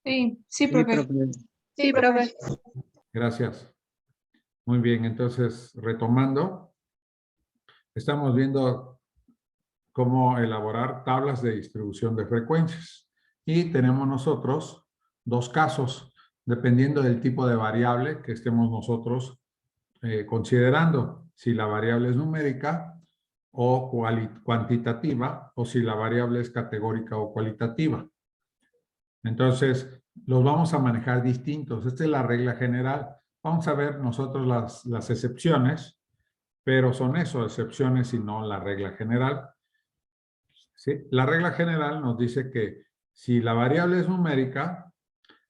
Sí, Sí, profe. profe. Sí, profe. Gracias. Muy bien, entonces, retomando, estamos viendo cómo elaborar tablas de distribución de frecuencias. Y tenemos nosotros dos casos, dependiendo del tipo de variable que estemos nosotros considerando. Si la variable es numérica o cuantitativa, o si la variable es categórica o cualitativa. Entonces, los vamos a manejar distintos. Esta es la regla general. Vamos a ver nosotros las excepciones, pero son eso, excepciones y no la regla general. ¿Sí? La regla general nos dice que si la variable es numérica,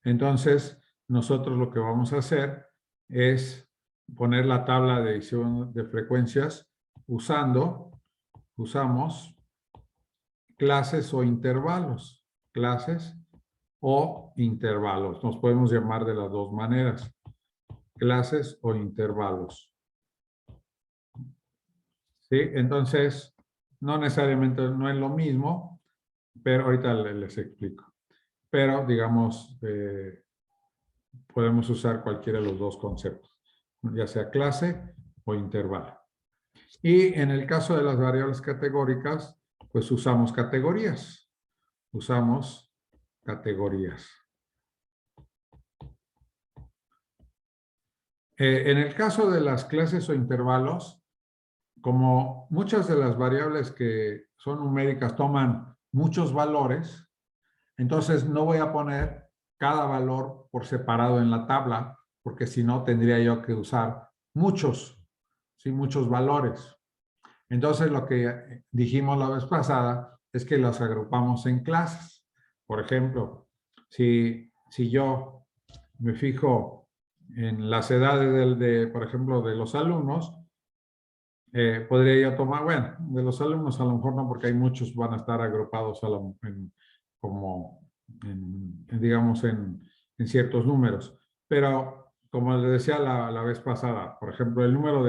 entonces nosotros lo que vamos a hacer es poner la tabla de edición de frecuencias usamos clases o intervalos. Clases o intervalos. Nos podemos llamar de las dos maneras. Clases o intervalos. ¿Sí? Entonces, no necesariamente no es lo mismo, pero ahorita les explico. Pero, digamos, podemos usar cualquiera de los dos conceptos, ya sea clase o intervalo. Y en el caso de las variables categóricas, pues usamos categorías. Usamos categorías. En el caso de las clases o intervalos, como muchas de las variables que son numéricas toman muchos valores, entonces no voy a poner cada valor por separado en la tabla, porque si no tendría yo que usar muchos, ¿sí? Muchos valores. Entonces lo que dijimos la vez pasada es que los agrupamos en clases. Por ejemplo, si yo me fijo en las edades por ejemplo, de los alumnos, podría yo tomar, bueno, de los alumnos a lo mejor no, porque hay muchos van a estar agrupados digamos, en ciertos números. Pero, como les decía la vez pasada, por ejemplo, el número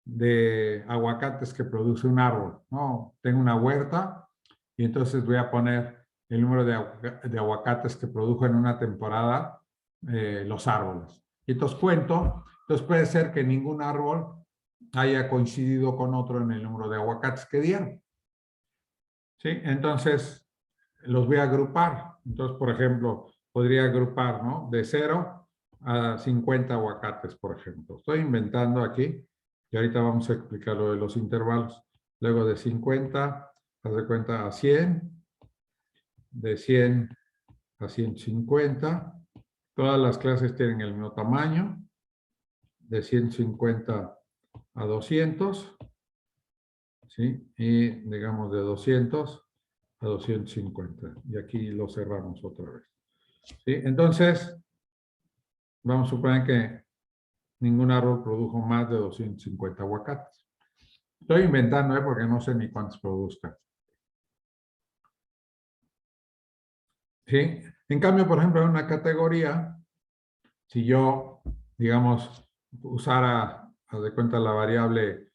de aguacates que produce un árbol, ¿no? Tengo una huerta y entonces voy a poner el número de aguacates que produjo en una temporada los árboles. Y entonces cuento, entonces puede ser que ningún árbol haya coincidido con otro en el número de aguacates que dieron. ¿Sí? Entonces, los voy a agrupar. Entonces, por ejemplo, podría agrupar, ¿no? De 0 a 50 aguacates, por ejemplo. Estoy inventando aquí y ahorita vamos a explicar lo de los intervalos. Luego de 50, haz de cuenta, a 100, de 100 a 150. Todas las clases tienen el mismo tamaño, de 150 a 200, ¿sí? Y digamos de 200 a 250. Y aquí lo cerramos otra vez. ¿Sí? Entonces, vamos a suponer que ningún árbol produjo más de 250 aguacates. Estoy inventando, porque no sé ni cuántos produzcan. ¿Sí? En cambio, por ejemplo, en una categoría, si yo, digamos, usara, haz de cuenta, la variable,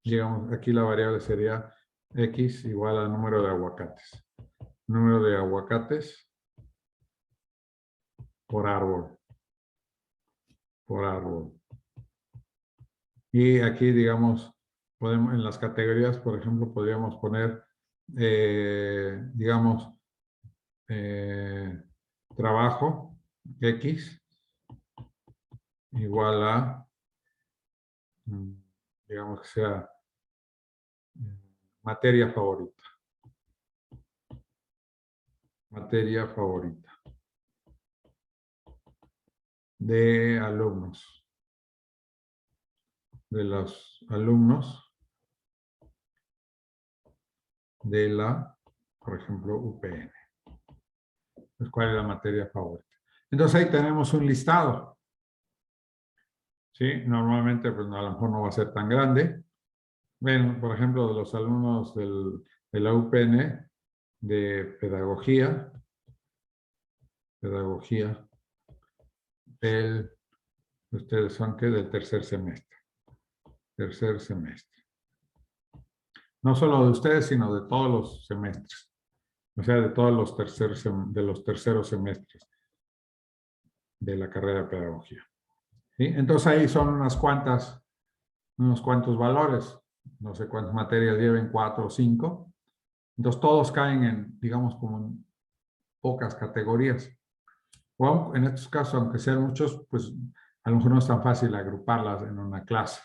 digamos, aquí la variable sería X igual al número de aguacates. Número de aguacates por árbol. Por árbol. Y aquí, digamos, podemos, en las categorías, por ejemplo, podríamos poner, digamos, trabajo X igual a, digamos que sea materia favorita. Materia favorita. De alumnos. De los alumnos de la, por ejemplo, UPN. Pues, ¿cuál es la materia favorita? Entonces ahí tenemos un listado. ¿Sí? Normalmente, pues a lo mejor no va a ser tan grande. Ven, por ejemplo, de los alumnos de la UPN de pedagogía, ustedes son que del tercer semestre. Tercer semestre. No solo de ustedes, sino de todos los semestres. O sea, de todos los terceros semestres de la carrera de pedagogía. ¿Sí? Entonces ahí son unos cuantos valores. No sé cuántas materias lleven, 4 o 5. Entonces todos caen en, digamos, como en pocas categorías. O en estos casos, aunque sean muchos, pues a lo mejor no es tan fácil agruparlas en una clase.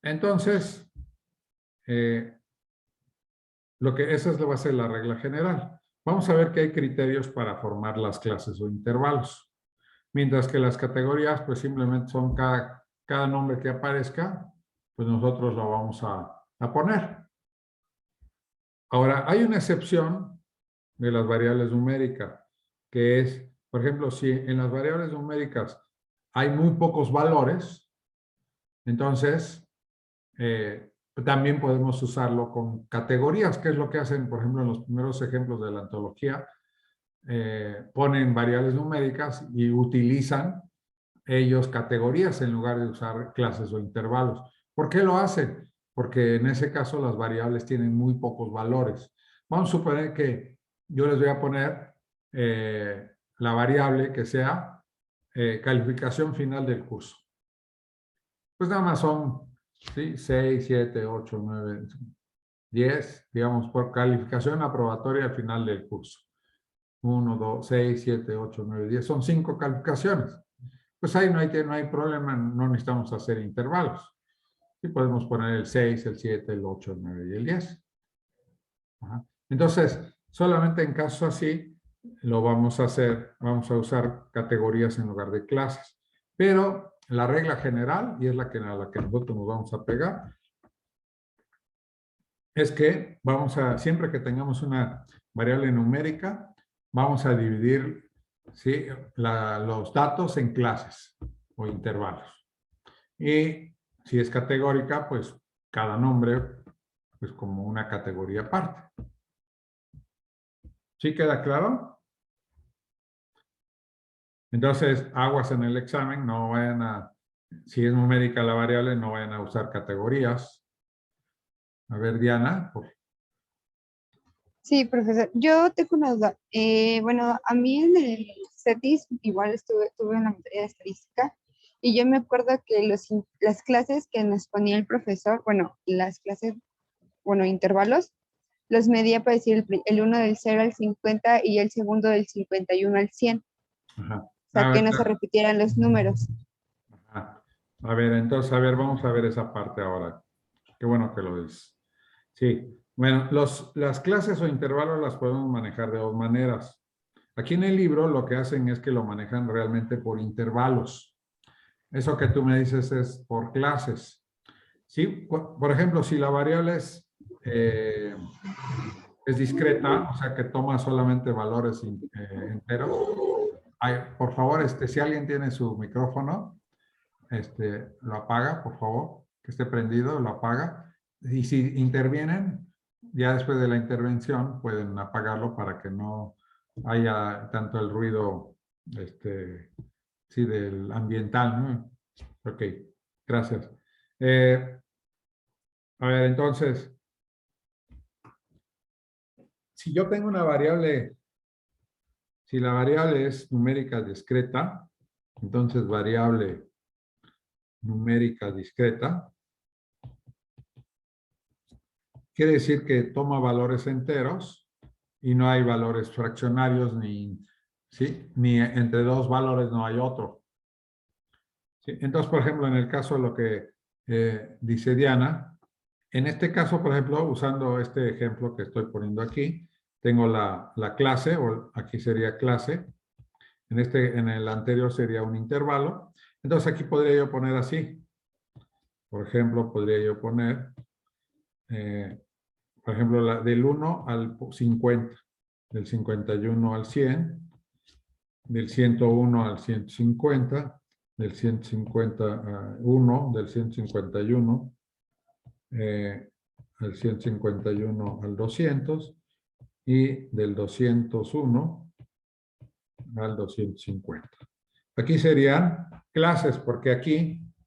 Entonces, esa va a ser la regla general. Vamos a ver que hay criterios para formar las clases o intervalos. Mientras que las categorías, pues simplemente son cada nombre que aparezca, pues nosotros lo vamos a poner. Ahora, hay una excepción de las variables numéricas, que es, por ejemplo, si en las variables numéricas hay muy pocos valores, entonces también podemos usarlo con categorías, que es lo que hacen, por ejemplo, en los primeros ejemplos de la antología, ponen variables numéricas y utilizan ellos categorías en lugar de usar clases o intervalos. ¿Por qué lo hacen? Porque en ese caso las variables tienen muy pocos valores. Vamos a suponer que yo les voy a poner la variable que sea calificación final del curso. Pues nada más son, ¿sí? 6, 7, 8, 9, 10, digamos, por calificación aprobatoria al final del curso. 1, 2, 6, 7, 8, 9, 10. Son 5 calificaciones. Pues ahí no hay problema, no necesitamos hacer intervalos. Sí podemos poner el 6, el 7, el 8, el 9 y el 10. Ajá. Entonces, solamente en casos así lo vamos a hacer, vamos a usar categorías en lugar de clases. Pero la regla general, y es a la que nosotros nos vamos a pegar, es que siempre que tengamos una variable numérica, vamos a dividir, ¿sí?, los datos en clases o intervalos. Y si es categórica, pues cada nombre, pues como una categoría aparte. ¿Sí queda claro? Entonces, aguas en el examen, no vayan si es numérica la variable, no vayan a usar categorías. A ver, Diana. Sí, profesor. Yo tengo una duda. Bueno, a mí en el CETIS igual estuve en la materia de estadística y yo me acuerdo que las clases que nos ponía el profesor, bueno, las clases, bueno, intervalos, los medía para decir el uno del 0 al 50 y el segundo del 51 al 100. Ajá. O sea, que no se repitieran los números. Ajá. A ver, entonces, vamos a ver esa parte ahora. Qué bueno que lo dices. Sí. Bueno, las clases o intervalos las podemos manejar de dos maneras. Aquí en el libro lo que hacen es que lo manejan realmente por intervalos. Eso que tú me dices es por clases. ¿Sí? Por ejemplo, si la variable es discreta, o sea que toma solamente valores enteros. Por favor, si alguien tiene su micrófono, lo apaga, por favor, que esté prendido, lo apaga. Y si intervienen, ya después de la intervención pueden apagarlo para que no haya tanto el ruido, sí, del ambiental, ¿no? Ok, gracias. A ver, entonces, si yo tengo una variable, si la variable es numérica discreta, entonces variable numérica discreta quiere decir que toma valores enteros y no hay valores fraccionarios ¿sí? Ni entre dos valores no hay otro. ¿Sí? Entonces, por ejemplo, en el caso de lo que dice Diana, en este caso, por ejemplo, usando este ejemplo que estoy poniendo aquí, tengo la clase, o aquí sería clase, en el anterior sería un intervalo. Entonces aquí podría yo poner así. Por ejemplo, podría yo poner, por ejemplo, del 1 al 50, del 51 al 100, del 101 al 150, del 151, del 151 al 151 al 200 y del 201 al 250. Aquí serían clases, porque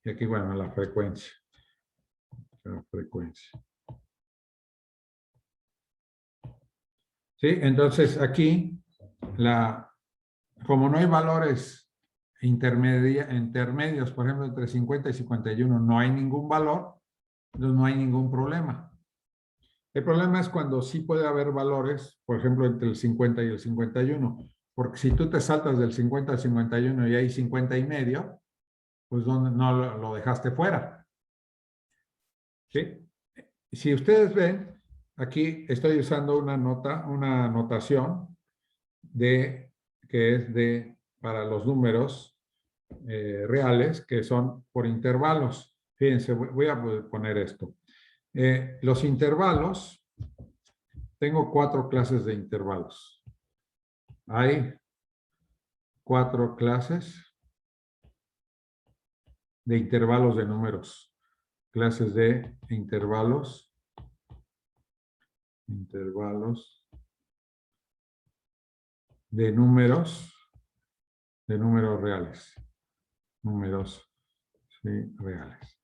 y aquí, bueno, la frecuencia. La frecuencia. ¿Sí? Entonces aquí, como no hay valores intermedios, por ejemplo, entre 50 y 51, no hay ningún valor, entonces no hay ningún problema. El problema es cuando sí puede haber valores, por ejemplo, entre el 50 y el 51, porque si tú te saltas del 50 al 51 y hay 50 y medio, pues no lo dejaste fuera. ¿Sí? Si ustedes ven, aquí estoy usando una notación que es para los números reales, que son por intervalos. Fíjense, voy a poner esto. Los intervalos, tengo 4 clases de intervalos. Hay 4 clases de intervalos de números. Clases de intervalos de números reales. Números, sí, reales.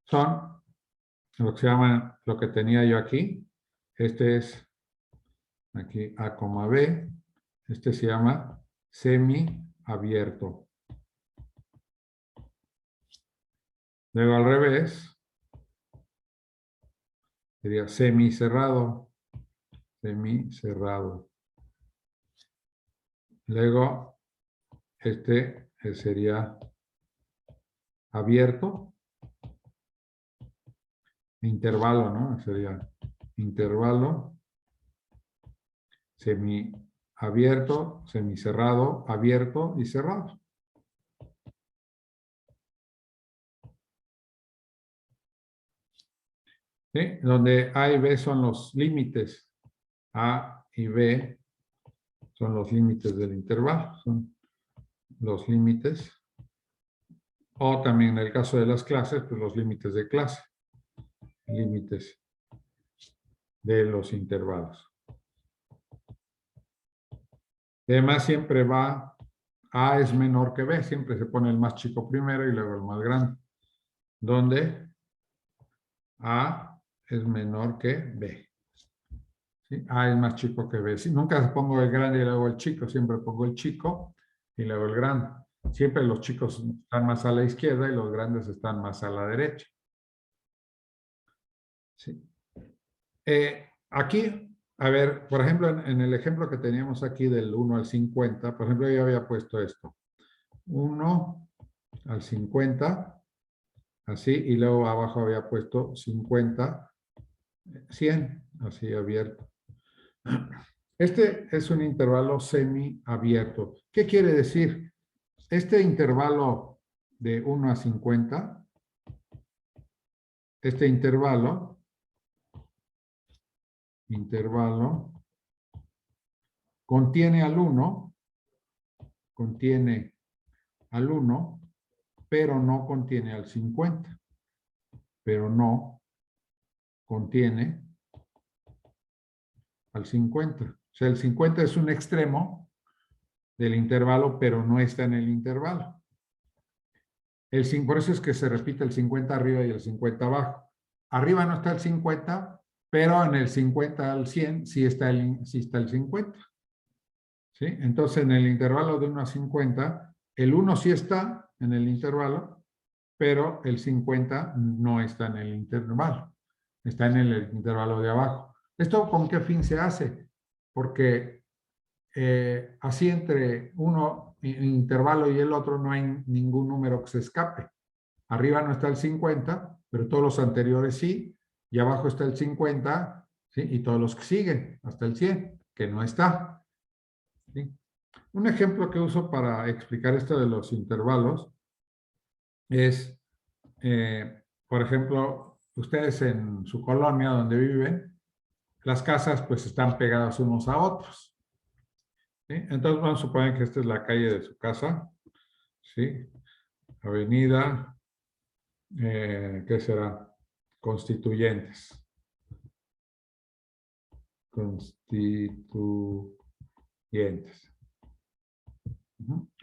Son lo que se llama, lo que tenía yo aquí. Este es aquí A, B. Este se llama semiabierto. Luego al revés, sería semicerrado. Semicerrado. Luego, este sería abierto. Intervalo, ¿no? Sería intervalo, semiabierto, semicerrado, abierto y cerrado. ¿Sí? Donde A y B son los límites. A y B son los límites del intervalo, son los límites. O también en el caso de las clases, pues los límites de clase. Límites de los intervalos. Además, siempre A es menor que B, siempre se pone el más chico primero y luego el más grande. Donde A es menor que B. ¿Sí? A es más chico que B. ¿Sí? Nunca pongo el grande y luego el chico, siempre pongo el chico y luego el grande. Siempre los chicos están más a la izquierda y los grandes están más a la derecha. ¿Sí? Aquí, a ver, por ejemplo, en el ejemplo que teníamos aquí del 1 al 50, por ejemplo, yo había puesto esto. 1 al 50, así, y luego abajo había puesto 50, 100, así abierto. Este es un intervalo semiabierto. ¿Qué quiere decir? Este intervalo de 1 a 50, este intervalo contiene al 1, pero no contiene al 50. Pero no contiene al 50. O sea, el 50 es un extremo del intervalo, pero no está en el intervalo. Por eso es que se repite el 50 arriba y el 50 abajo. Arriba no está el 50, pero en el 50 al 100 sí está el 50. ¿Sí? Entonces, en el intervalo de 1 a 50, el 1 sí está en el intervalo, pero el 50 no está en el intervalo. Está en el intervalo de abajo. ¿Esto con qué fin se hace? Porque así entre un intervalo y el otro no hay ningún número que se escape. Arriba no está el 50, pero todos los anteriores sí, y abajo está el 50, ¿sí? Y todos los que siguen, hasta el 100, que no está. ¿Sí? Un ejemplo que uso para explicar esto de los intervalos es, por ejemplo, ustedes en su colonia donde viven, las casas pues están pegadas unos a otros. ¿Sí? Entonces vamos a suponer que esta es la calle de su casa, ¿sí? Avenida, ¿qué será? Constituyentes.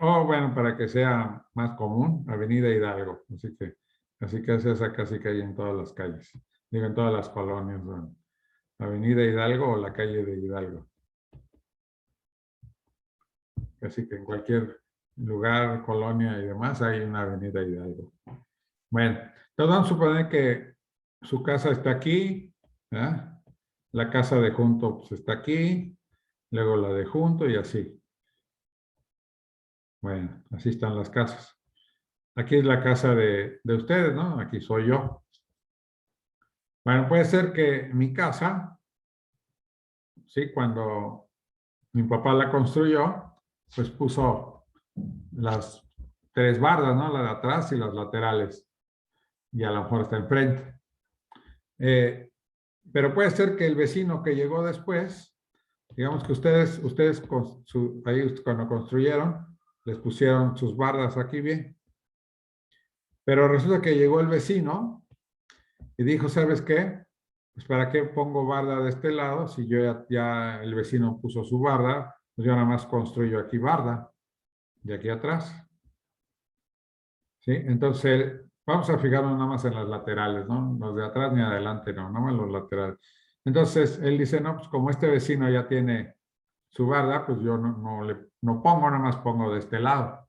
O bueno, para que sea más común, Avenida Hidalgo. Así que es esa casi que hay en todas las calles. Digo, en todas las colonias Avenida Hidalgo o la calle de Hidalgo. Así que en cualquier lugar, colonia y demás hay una avenida Hidalgo. Bueno, entonces vamos a suponer que su casa está aquí, ¿verdad? La casa de junto pues, está aquí, luego la de junto y así. Bueno, así están las casas. Aquí es la casa de ustedes, ¿no? Aquí soy yo. Bueno, puede ser que mi casa, ¿sí? Cuando mi papá la construyó, pues puso las 3 bardas, ¿no? La de atrás y las laterales. Y a lo mejor está enfrente. Pero puede ser que el vecino que llegó después, digamos que ustedes ahí cuando construyeron, les pusieron sus bardas aquí bien. Pero resulta que llegó el vecino y dijo, ¿sabes qué? Pues ¿para qué pongo barda de este lado? Si yo ya el vecino puso su barda, pues yo nada más construyo aquí barda, de aquí atrás. ¿Sí? Entonces, vamos a fijarnos nada más en las laterales, ¿no? Los de atrás ni adelante, no, nada más los laterales. Entonces, él dice, no, pues como este vecino ya tiene su barda, pues yo no pongo, nada más pongo de este lado.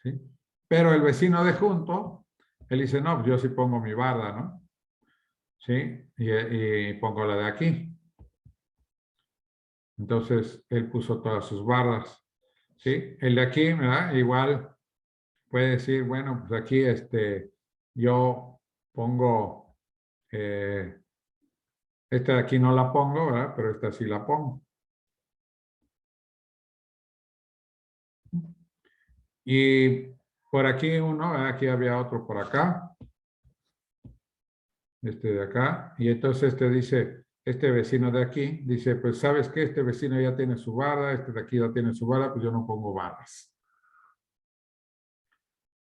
¿Sí? Pero el vecino de junto, él dice, no, pues yo sí pongo mi barda, ¿no? ¿Sí? Y pongo la de aquí. Entonces, él puso todas sus bardas. ¿Sí? El de aquí, ¿verdad? Igual puede decir, bueno, pues aquí yo pongo, esta de aquí no la pongo, ¿verdad? Pero esta sí la pongo. Y por aquí uno, ¿verdad? Aquí había otro por acá. Este de acá. Y entonces dice, este vecino de aquí, dice, pues ¿sabes qué? Este vecino ya tiene su barra, este de aquí ya tiene su barra, pues yo no pongo barras.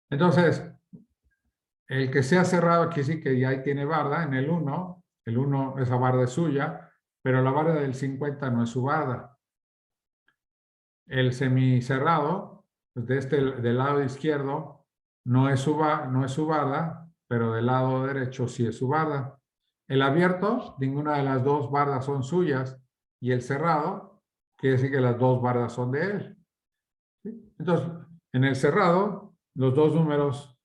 Entonces, el que sea cerrado aquí sí que ya ahí tiene barda, en el 1, esa barda es suya, pero la barda del 50 no es su barda. El semicerrado, pues del lado izquierdo, no es su barda, pero del lado derecho sí es su barda. El abierto, ninguna de las dos bardas son suyas, y el cerrado, quiere decir que las dos bardas son de él. ¿Sí? Entonces, en el cerrado, los dos números,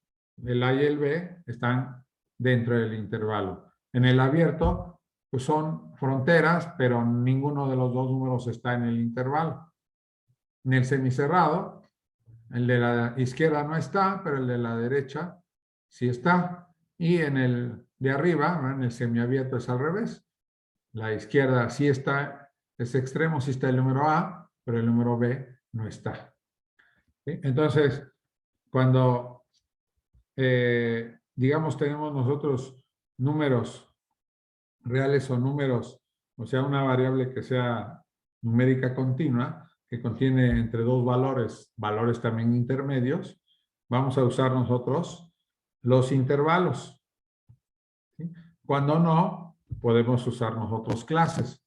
el A y el B, están dentro del intervalo. En el abierto, pues son fronteras, pero ninguno de los dos números está en el intervalo. En el semicerrado, el de la izquierda no está, pero el de la derecha sí está. Y en el de arriba, ¿no? En el semiabierto es al revés. La izquierda sí está, ese extremo sí está el número A, pero el número B no está. ¿Sí? Entonces, cuando, digamos, tenemos nosotros números reales o números, o sea, una variable que sea numérica continua, que contiene entre dos valores también intermedios, vamos a usar nosotros los intervalos. ¿Sí? Cuando no, podemos usar nosotros clases.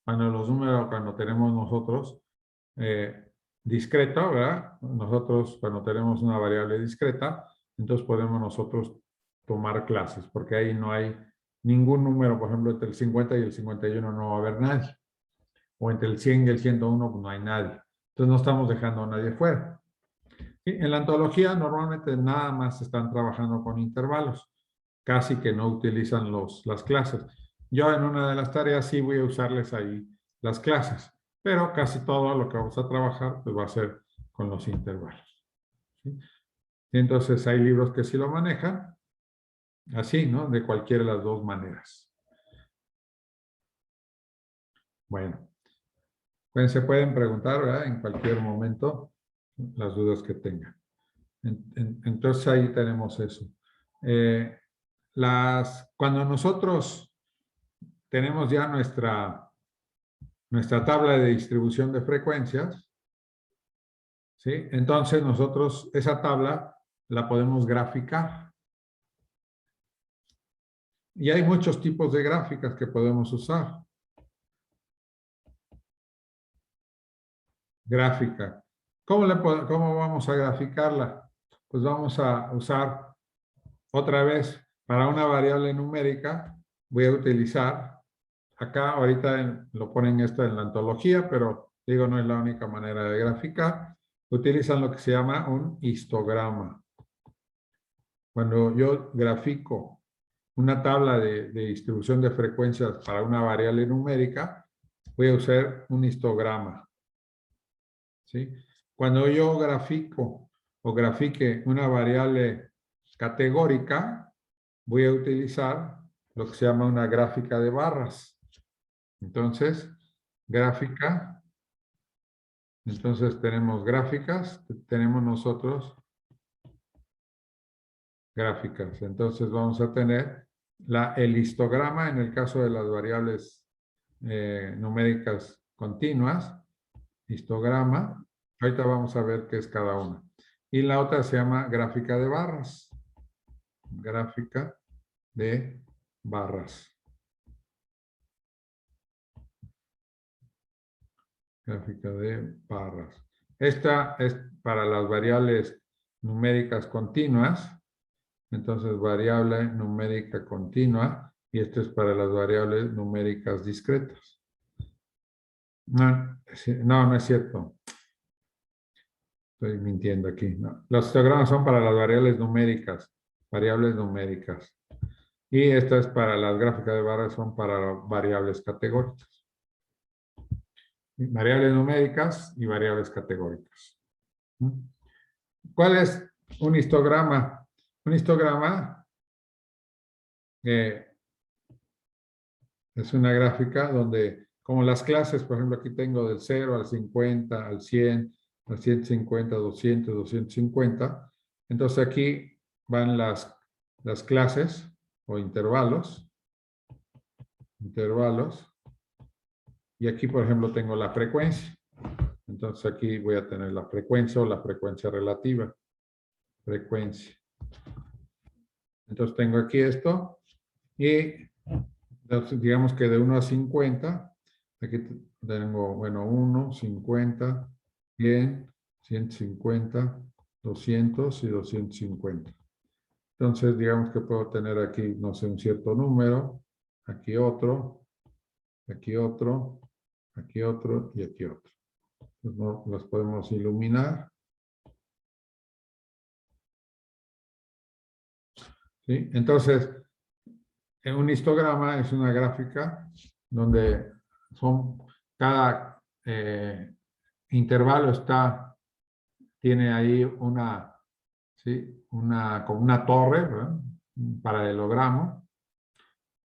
Cuando tenemos nosotros discreto, ¿verdad? Nosotros, cuando tenemos una variable discreta, entonces podemos nosotros tomar clases, porque ahí no hay ningún número, por ejemplo, entre el 50 y el 51 no va a haber nadie, o entre el 100 y el 101 pues no hay nadie. Entonces no estamos dejando a nadie fuera. ¿Sí? En la ontología normalmente nada más están trabajando con intervalos, casi que no utilizan las clases. Yo en una de las tareas sí voy a usarles ahí las clases, pero casi todo lo que vamos a trabajar pues va a ser con los intervalos. ¿Sí? Entonces hay libros que sí lo manejan, así, ¿no? De cualquiera de las dos maneras. Bueno, pues se pueden preguntar, ¿verdad? En cualquier momento las dudas que tengan. Entonces ahí tenemos eso. Cuando nosotros tenemos ya nuestra tabla de distribución de frecuencias, ¿sí? Entonces nosotros esa tabla la podemos graficar. Y hay muchos tipos de gráficas que podemos usar. Gráfica. ¿Cómo vamos a graficarla? Pues vamos a usar otra vez para una variable numérica, voy a utilizar acá ahorita lo ponen esto en la antología, pero digo, no es la única manera de graficar. Utilizan lo que se llama un histograma. Cuando yo grafico una tabla de distribución de frecuencias para una variable numérica, voy a usar un histograma. ¿Sí? Cuando yo grafico o grafique una variable categórica, voy a utilizar lo que se llama una gráfica de barras. Entonces, gráfica. Entonces tenemos gráficas, tenemos nosotros gráficas. Entonces vamos a tener el histograma en el caso de las variables numéricas continuas. Histograma. Ahorita vamos a ver qué es cada una. Y la otra se llama gráfica de barras. Gráfica de barras. Gráfica de barras. Esta es para las variables numéricas continuas. Entonces, variable numérica continua. Y esto es para las variables numéricas discretas. No, no es cierto. Estoy mintiendo aquí. No. Los histogramas son para las variables numéricas. Variables numéricas. Y esta es para las gráficas de barras, son para variables categóricas. Variables numéricas y variables categóricas. ¿Cuál es un histograma? Un histograma es una gráfica donde, como las clases, por ejemplo, aquí tengo del 0 al 50, al 100, al 150, 200, 250. Entonces aquí van las clases o intervalos. Y aquí, por ejemplo, tengo la frecuencia. Entonces aquí voy a tener la frecuencia o la frecuencia relativa. Frecuencia. Entonces tengo aquí esto. Y digamos que de 1 a 50, aquí tengo, bueno, 1, 50, 100, 150, 200 y 250. Entonces, digamos que puedo tener aquí, no sé, un cierto número, aquí otro, aquí otro, aquí otro y aquí otro. Entonces, no, las podemos iluminar. ¿Sí? Entonces, en un histograma es una gráfica donde cada intervalo tiene ahí como una torre, ¿verdad? Un paralelogramo.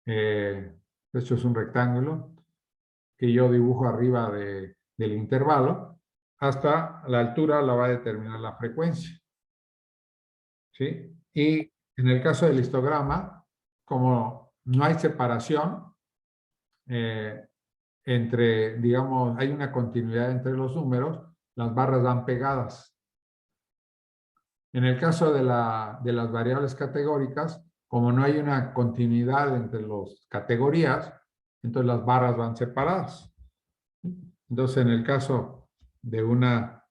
De hecho es un rectángulo que yo dibujo arriba del intervalo. Hasta la altura la va a determinar la frecuencia. ¿Sí? Y en el caso del histograma, como no hay separación digamos, hay una continuidad entre los números, las barras van pegadas. En el caso de las variables categóricas, como no hay una continuidad entre las categorías, entonces las barras van separadas. Entonces, en el caso de una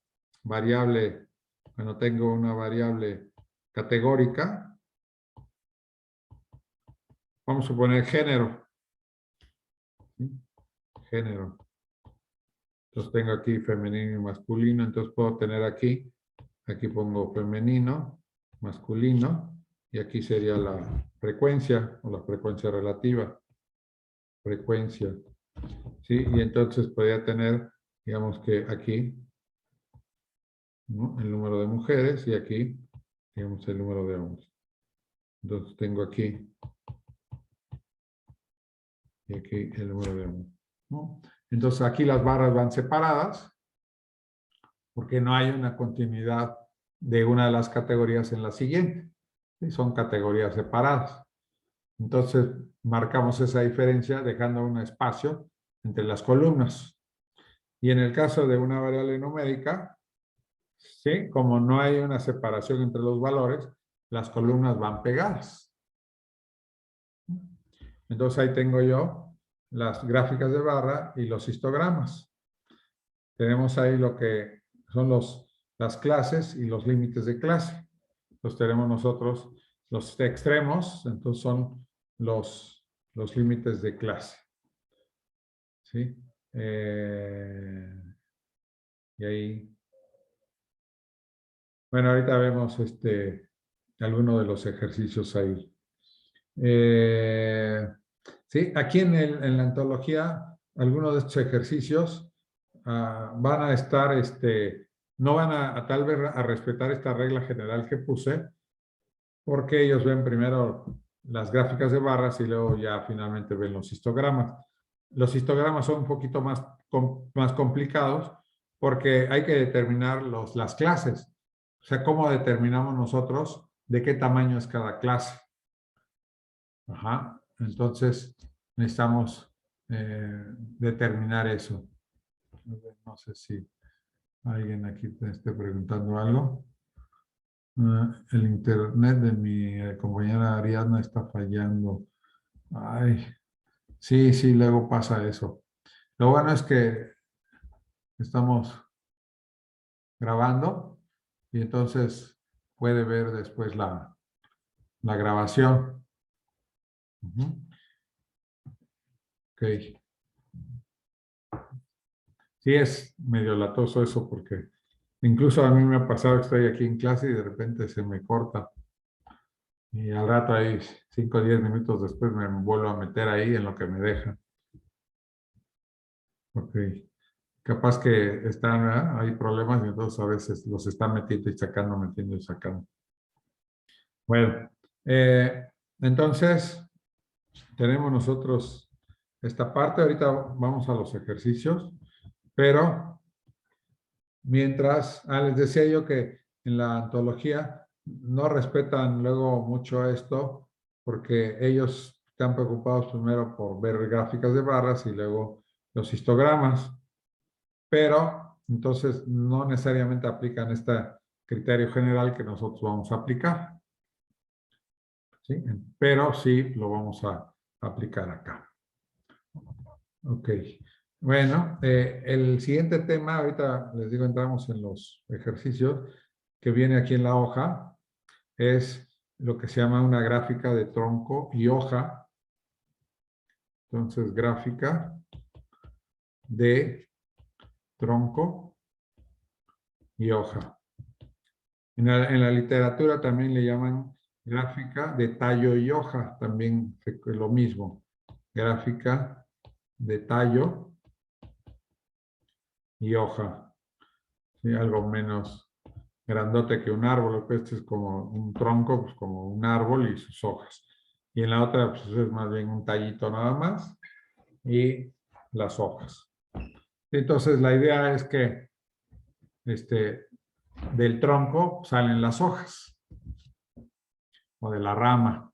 variable, cuando tengo una variable categórica, vamos a poner género. ¿Sí? Género. Entonces tengo aquí femenino y masculino, entonces puedo tener aquí pongo femenino, masculino, y aquí sería la frecuencia o la frecuencia relativa. Frecuencia. ¿Sí? Y entonces podría tener, digamos que aquí, ¿no?, el número de mujeres y aquí, digamos, el número de hombres. Entonces tengo aquí y aquí el número de hombres, ¿no? Entonces aquí las barras van separadas porque no hay una continuidad de una de las categorías en la siguiente. ¿Sí? Son categorías separadas. Entonces marcamos esa diferencia dejando un espacio entre las columnas. Y en el caso de una variable numérica, ¿sí?, como no hay una separación entre los valores, las columnas van pegadas. Entonces ahí tengo yo las gráficas de barra y los histogramas. Tenemos ahí lo que son las clases y los límites de clase. Los tenemos nosotros los extremos, entonces son los límites de clase. ¿sí? Y ahí, bueno, ahorita vemos alguno de los ejercicios ahí. Sí, aquí en la antología, algunos de estos ejercicios van a estar, no van a tal vez a respetar esta regla general que puse, porque ellos ven primero las gráficas de barras y luego ya finalmente ven los histogramas. Los histogramas son un poquito más complicados porque hay que determinar las clases. O sea, ¿cómo determinamos nosotros de qué tamaño es cada clase? Ajá. Entonces, necesitamos determinar eso. No sé si alguien aquí te esté preguntando algo. El internet de mi compañera Ariadna está fallando. Ay, sí, sí, luego pasa eso. Lo bueno es que estamos grabando y entonces puede ver después la grabación. Ok. Sí, es medio latoso eso porque incluso a mí me ha pasado que estoy aquí en clase y de repente se me corta. Y al rato ahí, 5 o 10 minutos después me vuelvo a meter ahí en lo que me deja. Ok. Capaz que están, ¿verdad? Hay problemas y entonces a veces los están metiendo y sacando, metiendo y sacando. Bueno, entonces tenemos nosotros esta parte. Ahorita vamos a los ejercicios, pero mientras, les decía yo que en la antología no respetan luego mucho esto porque ellos están preocupados primero por ver gráficas de barras y luego los histogramas, pero entonces no necesariamente aplican este criterio general que nosotros vamos a aplicar, ¿sí? Pero sí lo vamos a aplicar acá. Ok. Bueno, el siguiente tema, ahorita les digo, entramos en los ejercicios que viene aquí en la hoja, es lo que se llama una gráfica de tronco y hoja. Entonces, gráfica de tronco y hoja. En la literatura también le llaman gráfica de tallo y hoja, también es lo mismo. Gráfica de tallo y hoja. ¿Sí? Algo menos grandote que un árbol, pues este es como un tronco, pues como un árbol y sus hojas. Y en la otra, pues es más bien un tallito nada más y las hojas. Entonces, la idea es que del tronco salen las hojas o de la rama.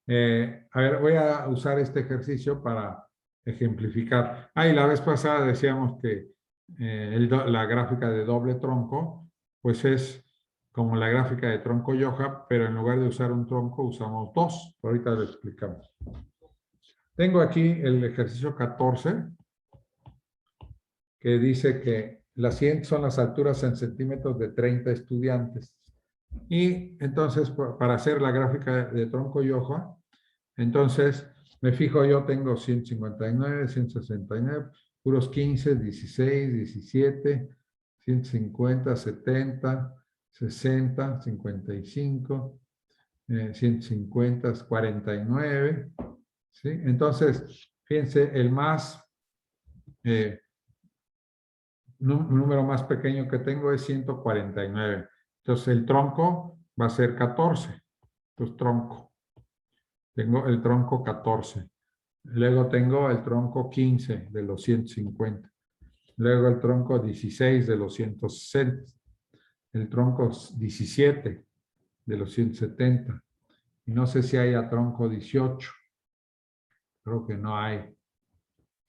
A ver, voy a usar este ejercicio para ejemplificar. Y la vez pasada decíamos que la gráfica de doble tronco, pues es como la gráfica de tronco y hoja, pero en lugar de usar un tronco usamos dos. Ahorita lo explicamos. Tengo aquí el ejercicio 14, que dice que las siguientes son las alturas en centímetros de 30 estudiantes. Y entonces, para hacer la gráfica de tronco y hoja, entonces me fijo yo, tengo 159, 169, puros 15, 16, 17, 150, 70, 60, 55, 150, 49, ¿sí? Entonces, fíjense, el número más pequeño que tengo es 149. Entonces, el tronco va a ser 14. Entonces, tronco. Tengo el tronco 14. Luego tengo el tronco 15 de los 150. Luego el tronco 16 de los 160. El tronco 17 de los 170. Y no sé si hay a tronco 18. Creo que no hay.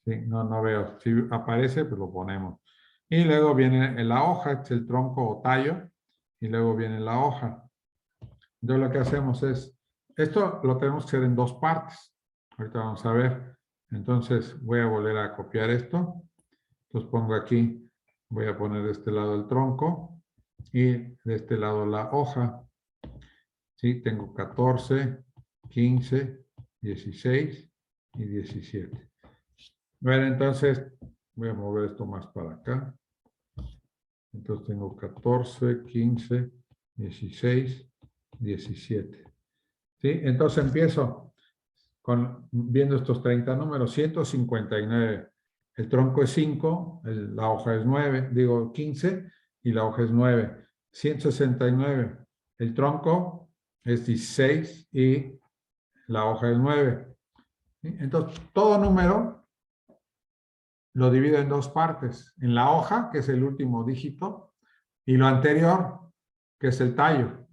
Sí, no veo. Si aparece, pues lo ponemos. Y luego viene la hoja, este es el tronco o tallo. Y luego viene la hoja. Entonces lo que hacemos es, esto lo tenemos que hacer en dos partes. Ahorita vamos a ver. Entonces voy a volver a copiar esto. Entonces pongo aquí, voy a poner de este lado el tronco y de este lado la hoja. ¿Sí? Tengo 14, 15, 16 y 17. Bueno, entonces voy a mover esto más para acá. Entonces tengo 14, 15, 16, 17. ¿Sí? Entonces empiezo viendo estos 30 números. 159. El tronco es 5, la hoja es 9, digo 15 y la hoja es 9. 169. El tronco es 16 y la hoja es 9. ¿Sí? Entonces, todo número lo divido en dos partes. En la hoja, que es el último dígito, y lo anterior, que es el tallo.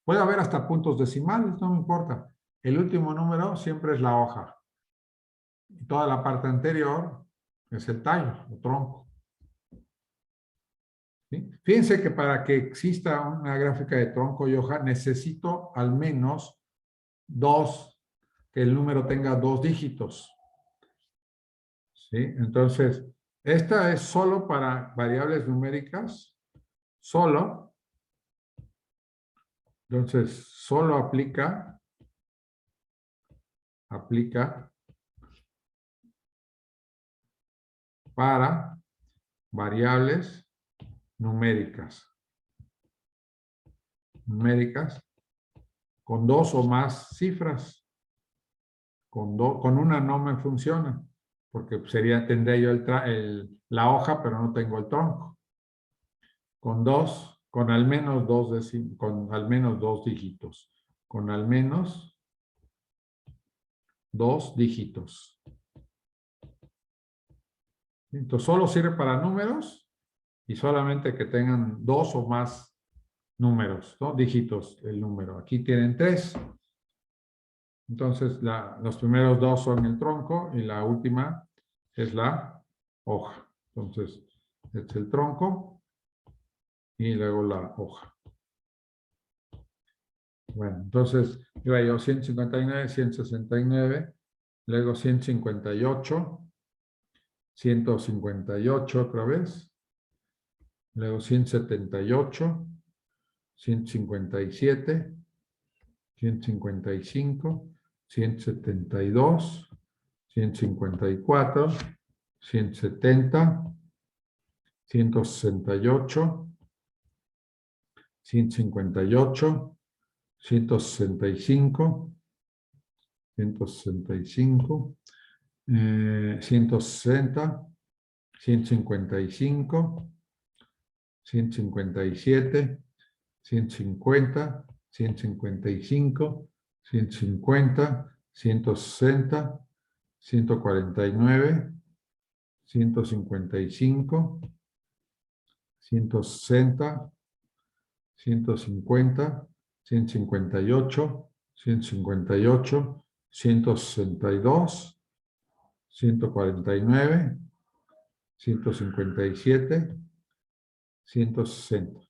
Puede haber hasta puntos decimales, no me importa. El último número siempre es la hoja. Y toda la parte anterior es el tallo, o tronco. ¿Sí? Fíjense que para que exista una gráfica de tronco y hoja, necesito al menos que el número tenga 2 dígitos. ¿Sí? Entonces, esta es solo para variables numéricas, solo. Entonces, solo aplica para variables numéricas con 2 o más cifras. Con una no me funciona, porque tendría yo la hoja, pero no tengo el tronco. Con al menos con al menos 2 dígitos. Con al menos 2 dígitos. Entonces, solo sirve para números y solamente que tengan 2 o más números, ¿no? Dígitos el número. Aquí tienen 3. Entonces, los primeros 2 son el tronco y la última es la hoja. Entonces, este es el tronco y luego la hoja. Bueno, entonces, iba yo 159, 169, luego 158, 158 otra vez, luego 178, 157, 155, 172, 154, 170, 168, 158, 165, 165, 160, 155, 157, 150, 155, 150, 160, 149, 155, 160, 150, 158, 158, 162, 149, 157, 160.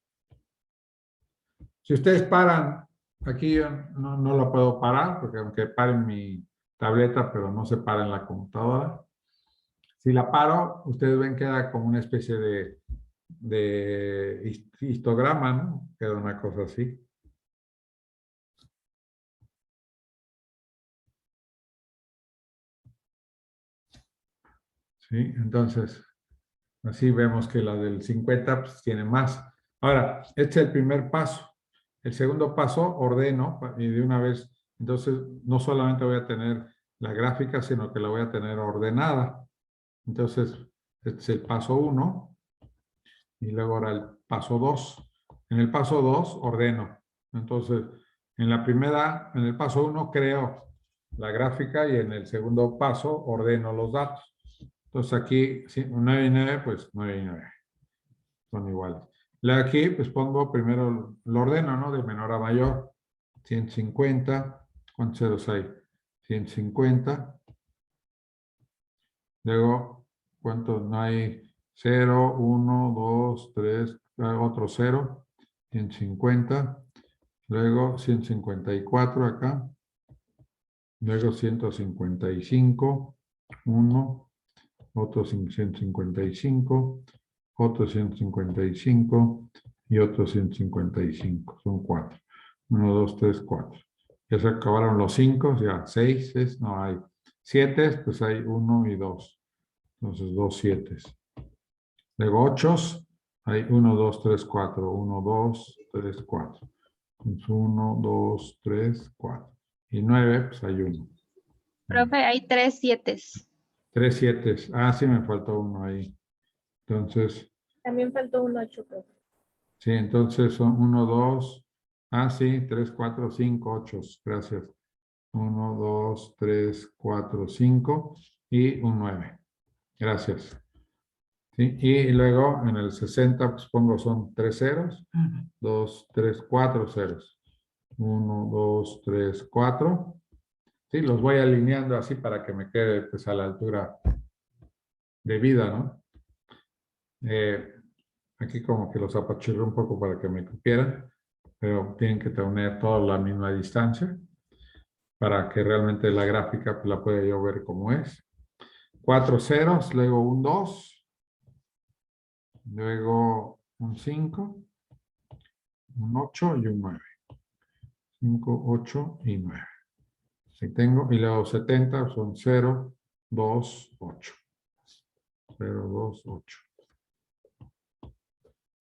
Si ustedes paran, aquí yo no la puedo parar, porque aunque pare en mi tableta, pero no se para en la computadora. Si la paro, ustedes ven que queda como una especie de histograma, ¿no? Queda una cosa así. ¿Sí? Entonces, así vemos que la del 50 pues, tiene más. Ahora, este es el primer paso. El segundo paso, ordeno y de una vez, entonces no solamente voy a tener la gráfica, sino que la voy a tener ordenada. Entonces, este es el paso 1 y luego ahora el paso 2. En el paso 2 ordeno. Entonces, en el paso 1 creo la gráfica y en el segundo paso ordeno los datos. Entonces aquí, 9 y 9, pues 9 y 9. Son iguales. Aquí, pues pongo primero, lo ordeno, ¿no? De menor a mayor. 150. ¿Cuántos ceros hay? 150. Luego, ¿cuántos? No hay 0, 1, 2, 3, otro 0. 150. Luego 154 acá. Luego 155. 1. Otro 155. Otro 155 y otro 155. Son 4. 1, 2, 3, 4. Ya se acabaron los 5, ya 6, no hay 7, pues hay 1 y 2. Entonces, 2 7. Luego 8, hay 1, 2, 3, 4. 1, 2, 3, 4. 1, 2, 3, 4. Y 9, pues hay 1. Profe, hay 3 7s. 3 7. Ah, sí, me faltó uno ahí. Entonces, También faltó un 8, profe. sí, entonces son 1, 2. Ah, sí, 3, 4, 5, 8. Gracias. 1, 2, 3, 4, 5 y un 9. Gracias. ¿Sí? Y luego en el 60, pues pongo son 3 ceros. 2, 3, 4 ceros. 1, 2, 3, 4. Sí, los voy alineando así para que me quede pues a la altura debida, ¿no? Aquí como que los apachurré un poco para que me cupieran, pero tienen que tener toda la misma distancia para que realmente la gráfica pues, la pueda yo ver como es. 4 ceros, luego un 2, luego un 5, un 8 y un 9. 5, 8 y 9. Ahí tengo, y luego 70 son 0, 2, 8. 0, 2, 8.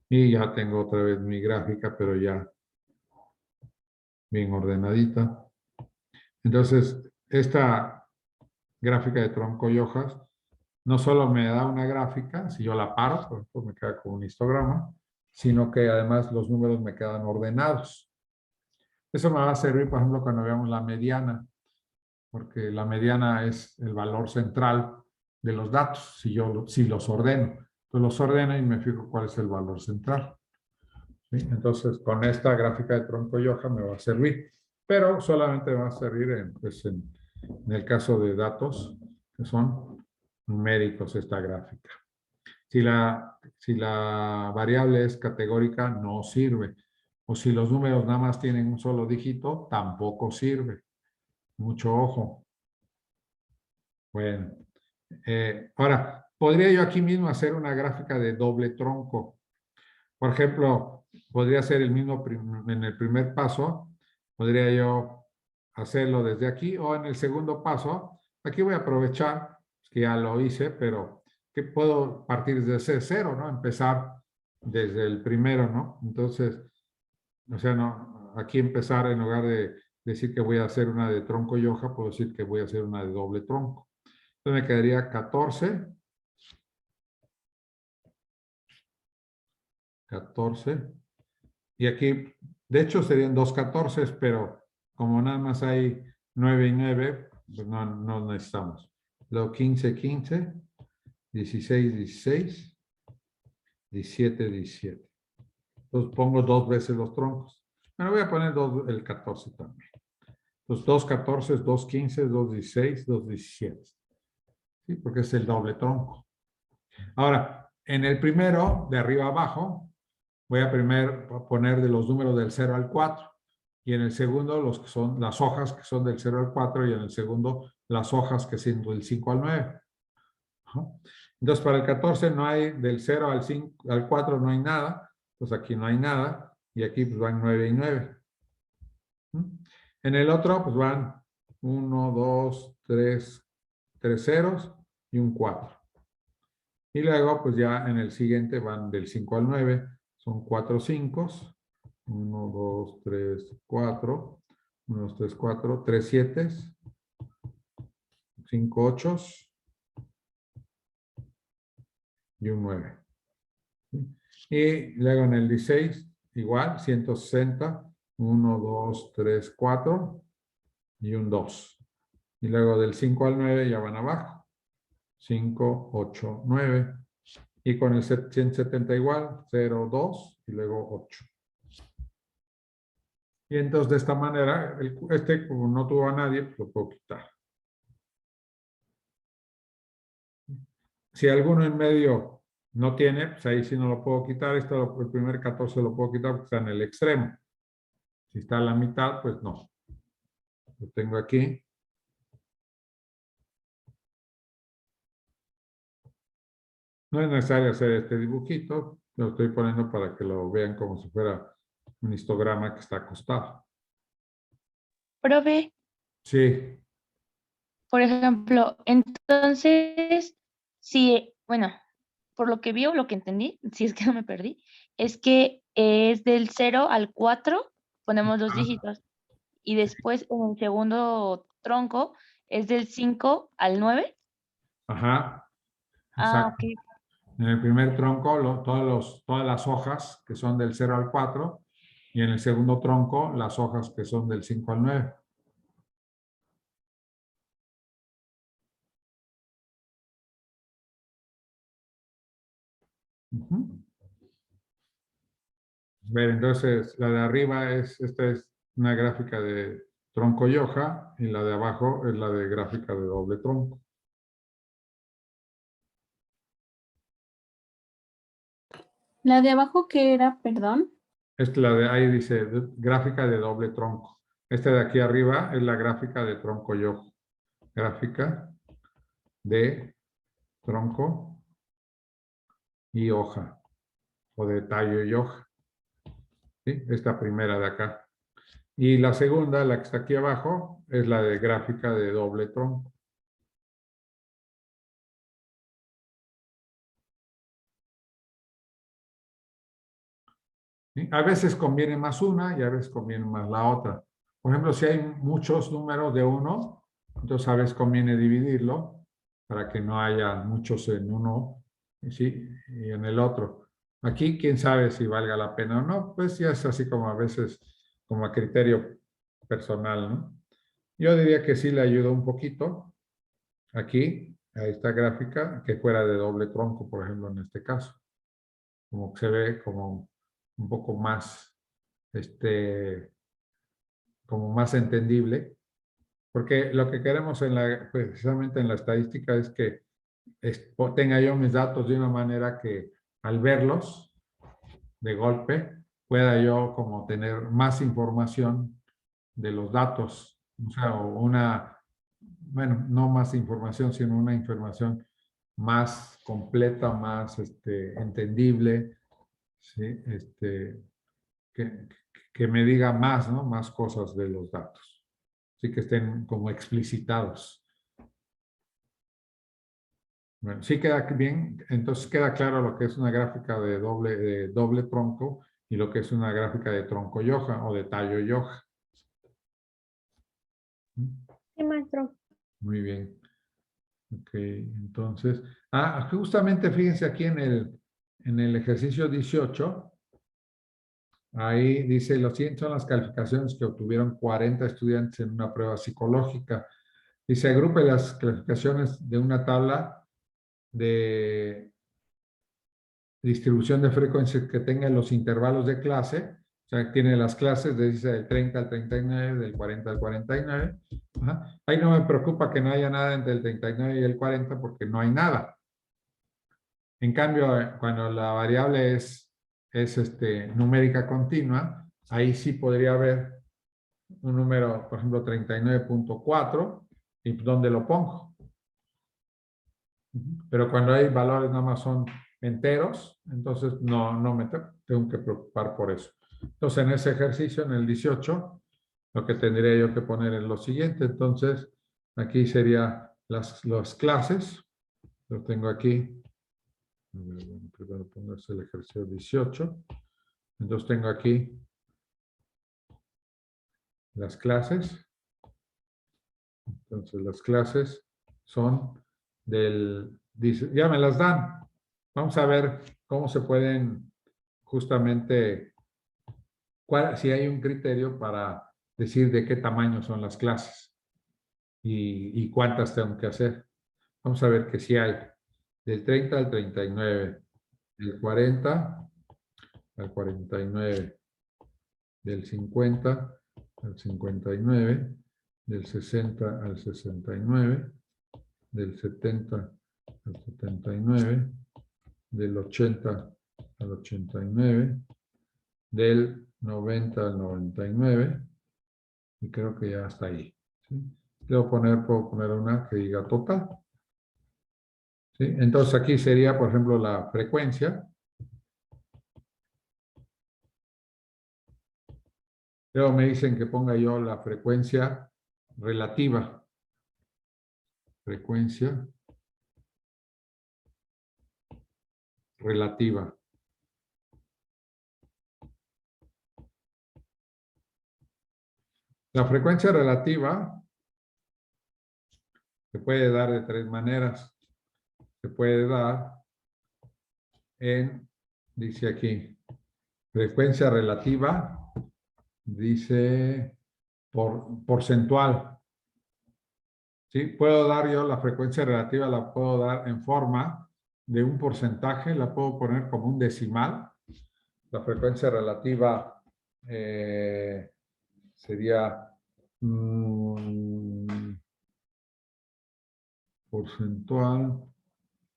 Y ya tengo otra vez mi gráfica, pero ya bien ordenadita. Entonces, esta gráfica de tronco y hojas no solo me da una gráfica, si yo la paro, por ejemplo, me queda como un histograma, sino que además los números me quedan ordenados. Eso me va a servir, por ejemplo, cuando veamos la mediana, porque la mediana es el valor central de los datos, si los ordeno. Entonces los ordeno y me fijo cuál es el valor central. ¿Sí? Entonces, con esta gráfica de tronco y hoja me va a servir, pero solamente va a servir en el caso de datos que son numéricos esta gráfica. Si la variable es categórica, no sirve. O si los números nada más tienen un solo dígito, tampoco sirve. Mucho ojo. Bueno, ahora, podría yo aquí mismo hacer una gráfica de doble tronco. Por ejemplo, podría ser el mismo en el primer paso, podría yo hacerlo desde aquí, o en el segundo paso, aquí voy a aprovechar que ya lo hice, pero que puedo partir desde cero, ¿no? Empezar desde el primero, ¿no? Entonces, o sea, no, aquí empezar en lugar de decir que voy a hacer una de tronco y hoja, puedo decir que voy a hacer una de doble tronco. Entonces me quedaría 14. 14. Y aquí, de hecho, serían dos 14, pero como nada más hay 9 y 9, pues no necesitamos. Luego 15, 15, 16, 16, 17, 17. Entonces pongo dos veces los troncos. Me voy a poner el 14 también. Entonces, 2 14, 2 15, 2 16, 2 17. ¿Sí? Porque es el doble tronco. Ahora, en el primero, de arriba a abajo, voy a primero poner de los números del 0 al 4. Y en el segundo, los que son las hojas que son del 0 al 4. Y en el segundo, las hojas que son del 5 al 9. Entonces, para el 14 no hay del 0 al 5, al 4 no hay nada. Pues aquí no hay nada. Y aquí pues van 9 y 9. En el otro, pues van 1, 2, 3 ceros y un 4. Y luego, pues ya en el siguiente van del 5 al 9. Son 4 5. 1, 2, 3, 4. 1, 2, 3, 4. 3 7. 5 8. Y un 9. Y luego en el 16, igual, 160. 1, 2, 3, 4. Y un 2. Y luego del 5 al 9 ya van abajo. 5, 8, 9. Y con el 170 igual, 0, 2 y luego 8. Y entonces de esta manera, este como no tuvo a nadie, pues lo puedo quitar. Si alguno en medio no tiene, pues ahí sí no lo puedo quitar. El primer 14 lo puedo quitar porque está en el extremo. Si está a la mitad, pues no. Lo tengo aquí. No es necesario hacer este dibujito. Lo estoy poniendo para que lo vean como si fuera un histograma que está acostado. Profe, Sí. por ejemplo, entonces, Sí, bueno, por lo que vi o lo que entendí, si es que no me perdí, es que es del 0 al 4, ponemos los Ah, dígitos, y después en el segundo tronco es del 5 al 9. ajá, Ah, exacto. ok. En el primer tronco, todas las hojas que son del 0 al 4, y en el segundo tronco, las hojas que son del 5 al 9. Ujú. Ver, entonces, la de arriba esta es una gráfica de tronco y hoja, y la de abajo es la de gráfica de doble tronco. La de abajo que era, perdón. Ahí dice gráfica de doble tronco. Esta de aquí arriba es la gráfica de tronco y hoja. Gráfica de tronco y hoja, o de tallo y hoja. ¿Sí? Esta primera de acá. Y la segunda, la que está aquí abajo, es la de gráfica de doble tronco. ¿Sí? A veces conviene más una y a veces conviene más la otra. Por ejemplo, si hay muchos números de uno, entonces a veces conviene dividirlo para que no haya muchos en uno, ¿sí? Y en el otro. Aquí, quién sabe si valga la pena o no, pues ya es así como a veces, como a criterio personal, ¿no? Yo diría que sí le ayuda un poquito. Aquí, a esta gráfica, que fuera de doble tronco, por ejemplo, en este caso. Como que se ve como un poco más, como más entendible. Porque lo que queremos precisamente en la estadística es que tenga yo mis datos de una manera que al verlos de golpe pueda yo como tener más información de los datos. O sea, bueno, no más información, sino una información más completa, más entendible, ¿sí? Que, que me diga más, ¿no? Más cosas de los datos. Así que estén como explicitados. Bueno, sí queda bien, entonces queda claro lo que es una gráfica de doble tronco y lo que es una gráfica de tronco y hoja o de tallo y hoja. Sí, maestro. Muy bien. Ok, entonces, justamente fíjense aquí en el ejercicio 18, ahí dice, los siguientes son las calificaciones que obtuvieron 40 estudiantes en una prueba psicológica. Dice, agrupe las calificaciones de una tabla de distribución de frecuencias que tenga los intervalos de clase. O sea, tiene las clases, dice del 30 al 39, del 40 al 49. Ajá. Ahí no me preocupa que no haya nada entre el 39 y el 40 porque no hay nada. En cambio, cuando la variable es numérica continua, ahí sí podría haber un número, por ejemplo, 39.4, y ¿dónde lo pongo? Pero cuando hay valores nada más son enteros, entonces no me tengo que preocupar por eso. Entonces, en ese ejercicio, en el 18, lo que tendría yo que poner es lo siguiente. Entonces, aquí sería las clases. Lo tengo aquí. Bueno, primero pongo el ejercicio 18. Entonces, tengo aquí las clases. Entonces, las clases son ya me las dan. Vamos a ver cómo se pueden justamente, si hay un criterio para decir de qué tamaño son las clases y cuántas tengo que hacer. Vamos a ver que si hay del 30 al 39, del 40 al 49, del 50 al 59, del 60 al 69, del 70 al 79, del 80 al 89, del 90 al 99, y creo que ya está ahí. ¿Sí? Puedo poner una que diga total. ¿Sí? Entonces aquí sería, por ejemplo, la frecuencia. Luego me dicen que ponga yo la frecuencia relativa. Frecuencia relativa. La frecuencia relativa se puede dar de tres maneras. Se puede dar en, dice aquí, frecuencia relativa, dice porcentual. ¿Sí? Puedo dar yo la frecuencia relativa, la puedo dar en forma de un porcentaje, la puedo poner como un decimal. La frecuencia relativa sería porcentual,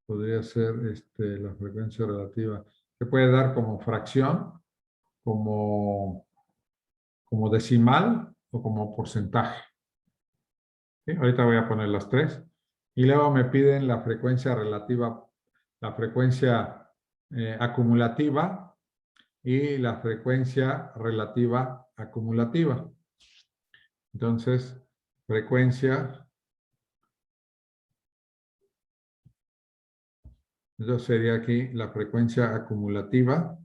podría ser la frecuencia relativa. Se puede dar como fracción, como decimal o como porcentaje. ¿Sí? Ahorita voy a poner las tres. Y luego me piden la frecuencia relativa, la frecuencia acumulativa y la frecuencia relativa acumulativa. Entonces, frecuencia, eso sería aquí la frecuencia acumulativa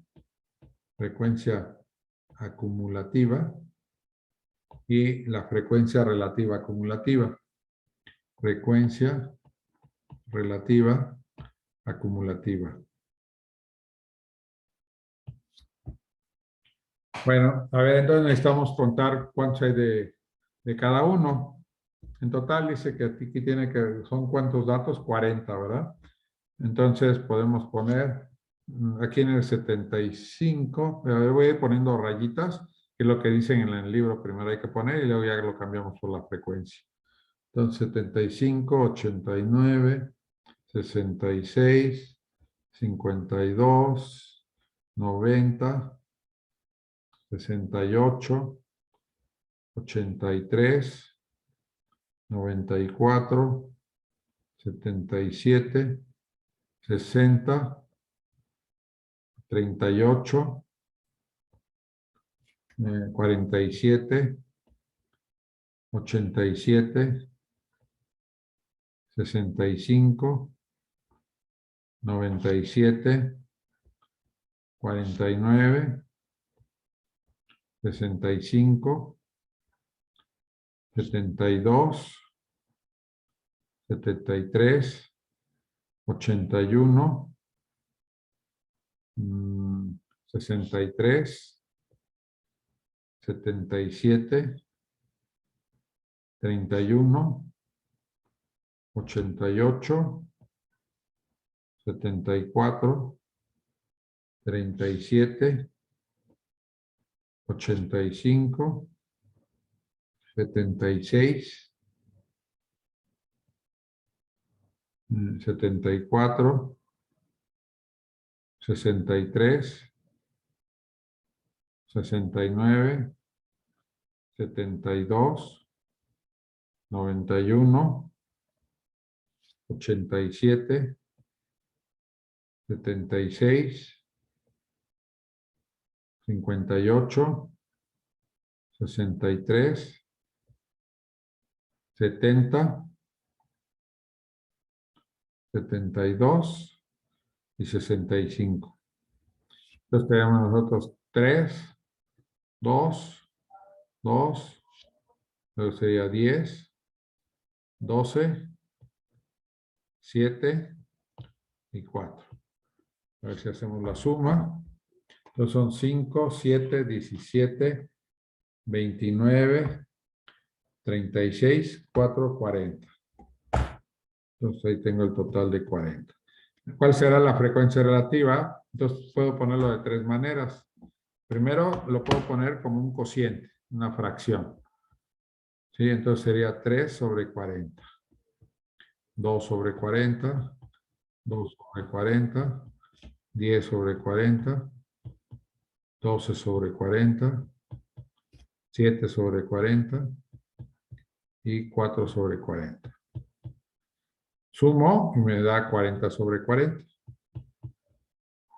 y la frecuencia relativa acumulativa. Frecuencia relativa acumulativa. Bueno, a ver, entonces necesitamos contar cuántos hay de cada uno. En total dice que aquí tiene que, son cuántos datos, 40, ¿verdad? Entonces podemos poner aquí en el 75, a ver, voy a ir poniendo rayitas, que es lo que dicen en el libro, primero hay que poner y luego ya lo cambiamos por la frecuencia. Entonces 75, 89, 66, 52, 90, 68, 83, 94, 77, 60, 38, 47, 87, 65, 97, 49, 65, 72, 73, 81, 63, 77, 31, 88, 74, 37, 85, 76, 74, 63, 69, 72, 91, 87, 76, 58, 63, 70, 72 y 65. Entonces tenemos nosotros 3, 2, 2, luego sería 10, 12, 7 y 4. A ver si hacemos la suma. Entonces son 5, 7, 17, 29, 36, 4, 40. Entonces ahí tengo el total de 40. ¿Cuál será la frecuencia relativa? Entonces puedo ponerlo de tres maneras. Primero lo puedo poner como un cociente, una fracción. ¿Sí? Entonces sería 3 sobre 40. 2 sobre 40. 2 sobre 40. 10 sobre 40. 12 sobre 40. 7 sobre 40. Y 4 sobre 40. Sumo y me da 40 sobre 40.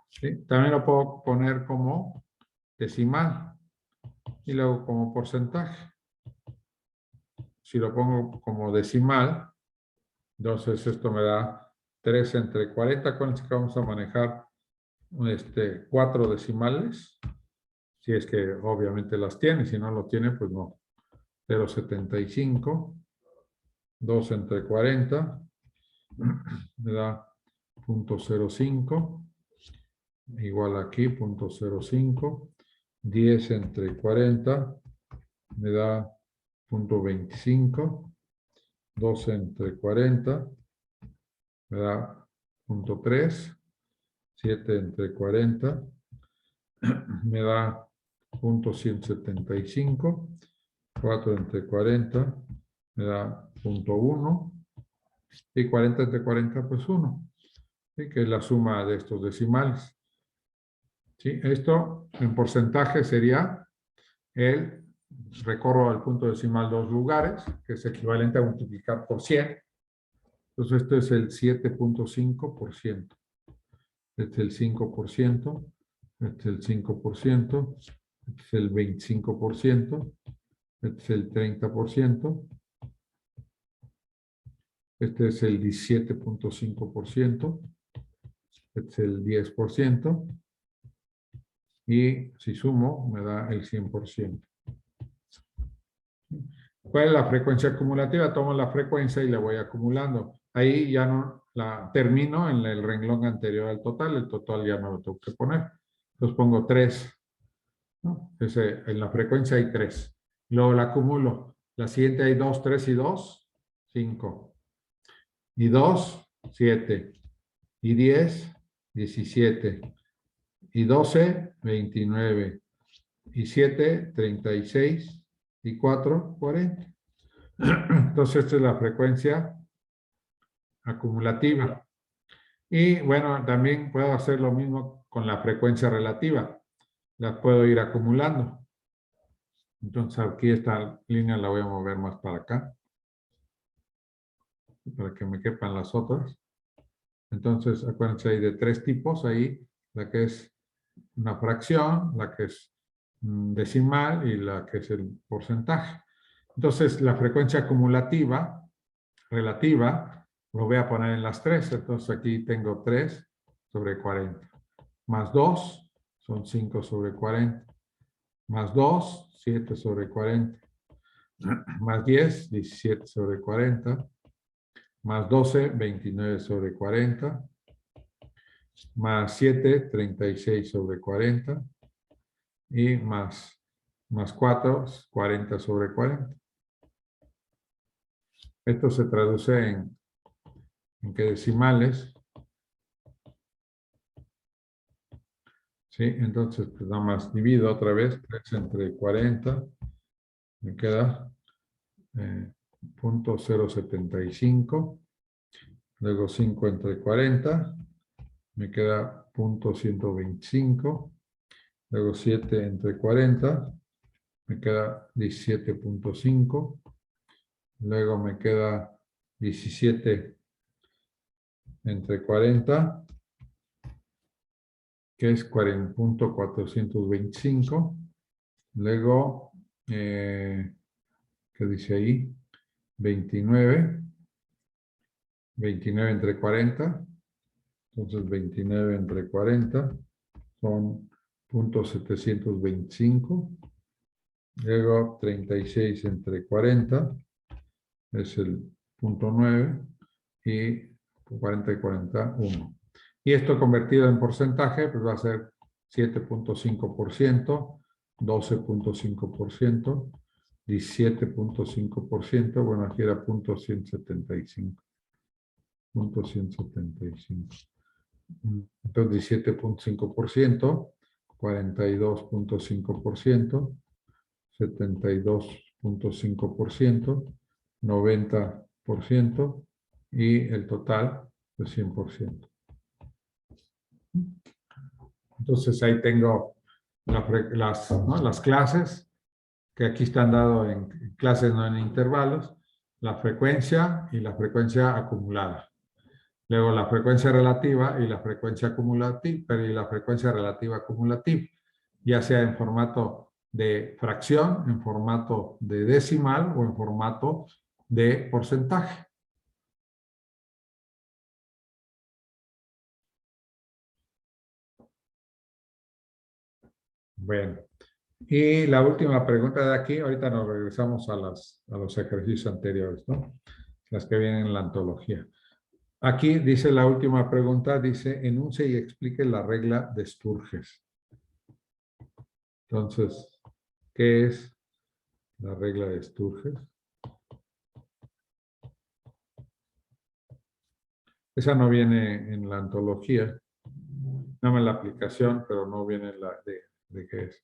¿Sí? También lo puedo poner como decimal y luego como porcentaje. Si lo pongo como decimal, entonces esto me da 3 entre 40, con el que vamos a manejar 4 decimales, si es que obviamente las tiene, si no lo tiene, pues no. 0,75, 2 entre 40, me da 0.05, igual aquí, 0.05, 10 entre 40, me da 0.25, 12 entre 40, me da 0.3, 7 entre 40, me da 0.175, 4 entre 40, me da 0.1, y 40 entre 40, pues 1, ¿sí? Que es la suma de estos decimales. ¿Sí? Esto en porcentaje sería el recorro al punto decimal 2 lugares, que es equivalente a multiplicar por 100. Entonces esto es el 7.5%. Este es el 5%, este es el 5%, este es el 25%, este es el 30%, este es el 17.5%, este es el 10%, y si sumo me da el 100%. ¿Cuál es la frecuencia acumulativa? Tomo la frecuencia y la voy acumulando. Ahí ya no la termino en el renglón anterior al total. El total ya no lo tengo que poner. Entonces pongo 3. ¿No? En la frecuencia hay 3. Luego la acumulo. La siguiente hay 2, 3 y 2, 5. Y 2, 7. Y 10, 17. Y 12, 29. Y 7, 36. Y 4, 40. Entonces, esta es la frecuencia acumulativa. Y bueno, también puedo hacer lo mismo con la frecuencia relativa. Las puedo ir acumulando. Entonces, aquí esta línea la voy a mover más para acá, para que me quepan las otras. Entonces, acuérdense, hay de 3 tipos ahí, la que es una fracción, la que es decimal y la que es el porcentaje. Entonces, la frecuencia acumulativa relativa, lo voy a poner en las 3. Entonces, aquí tengo 3 sobre 40. Más 2 son 5 sobre 40. Más 2, 7 sobre 40. Más 10, 17 sobre 40. Más 12, 29 sobre 40. Más 7, 36 sobre 40. Y más 4, 40 sobre 40. Esto se traduce en que decimales. ¿Sí? Entonces, pues nada más divido otra vez. 3 entre 40. Me queda 0.075. Luego 5 entre 40. Me queda 0.125. Luego 7 entre 40. Me queda 17.5. Luego me queda 17 entre 40, que es 40.425. Luego, ¿qué dice ahí? 29. 29 entre 40. Entonces, 29 entre 40 son 0.725. Luego, 36 entre 40 es el 0.9 y 40 y 40, 1. Y esto convertido en porcentaje, pues va a ser 7.5%, 12.5%, 17.5%, bueno, aquí era 0.175. 0.175. Entonces, 17.5%, 42.5%, 72.5%, 90% y el total de 100%. Entonces ahí tengo las clases que aquí están dadas en clases, no en intervalos, la frecuencia y la frecuencia acumulada. Luego la frecuencia relativa y la frecuencia acumulativa, y la frecuencia relativa acumulativa, ya sea en formato de fracción, en formato de decimal o en formato de porcentaje. Bueno. Y la última pregunta de aquí, ahorita nos regresamos a los ejercicios anteriores, ¿no? Las que vienen en la antología. Aquí dice la última pregunta, dice, enuncie y explique la regla de Sturges. Entonces, ¿qué es la regla de Sturges? Esa no viene en la antología, nada más la aplicación, pero no viene en la de qué es.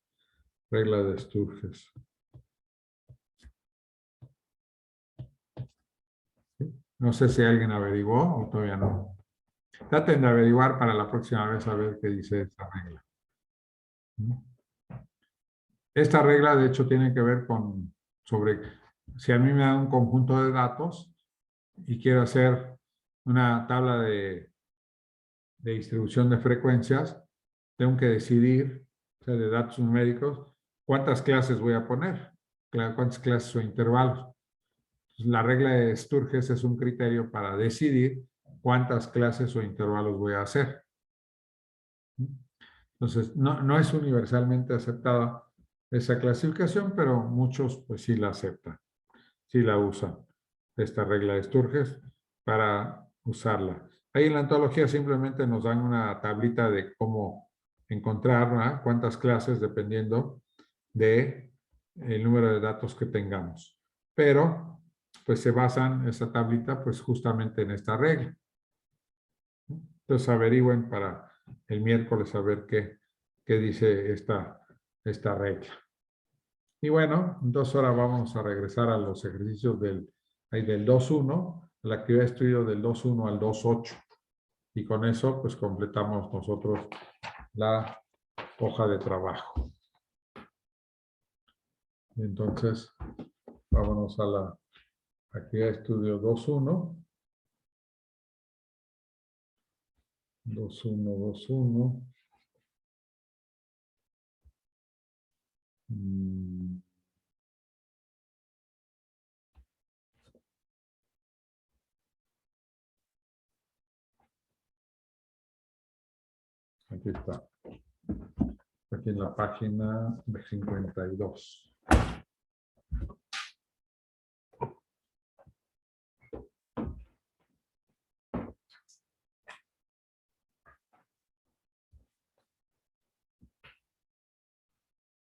Regla de Sturges. No sé si alguien averiguó o todavía no. Traten de averiguar para la próxima vez a ver qué dice esta regla. Esta regla, de hecho, tiene que ver sobre si a mí me dan un conjunto de datos y quiero hacer una tabla de distribución de frecuencias, tengo que decidir, o sea, de datos numéricos, cuántas clases voy a poner, cuántas clases o intervalos. La regla de Sturges es un criterio para decidir cuántas clases o intervalos voy a hacer. Entonces, no es universalmente aceptada esa clasificación, pero muchos pues sí la aceptan, sí la usan, esta regla de Sturges, para usarla. Ahí en la antología simplemente nos dan una tablita de cómo encontrar, ¿verdad?, cuántas clases dependiendo de el número de datos que tengamos. Pero, pues se basan esa tablita pues justamente en esta regla. Entonces averigüen para el miércoles a ver qué dice esta regla. Y bueno, entonces ahora vamos a regresar a los ejercicios del 2.1, la actividad de estudio del 2.1 al 2.8. Y con eso pues completamos nosotros la hoja de trabajo. Entonces, vámonos a la actividad de estudio 2.1. 2.1. Aquí está. Aquí en la página 52.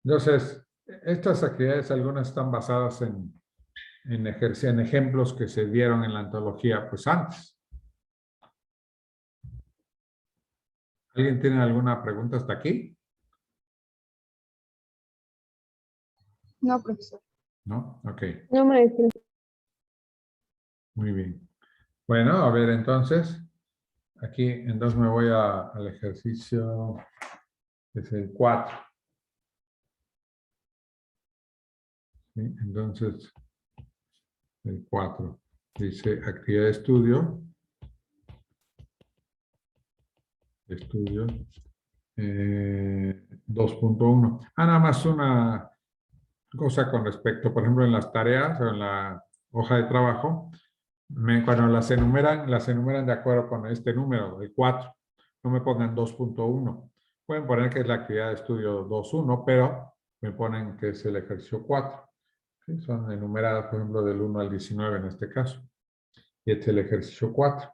Entonces, estas actividades, algunas están basadas en ejemplos que se dieron en la antología pues antes. ¿Alguien tiene alguna pregunta hasta aquí? No, profesor. ¿No? Ok. No, maestro. Muy bien. Bueno, a ver entonces. Aquí entonces me voy al ejercicio, que es el 4. ¿Sí? Entonces, el 4 dice actividad de estudio. Estudio 2.1. Nada más una cosa con respecto, por ejemplo, en las tareas o en la hoja de trabajo, cuando las enumeran de acuerdo con este número, el 4. No me pongan 2.1. Pueden poner que es la actividad de estudio 2.1, pero me ponen que es el ejercicio 4. ¿Sí? Son enumeradas, por ejemplo, del 1 al 19 en este caso. Y este es el ejercicio 4,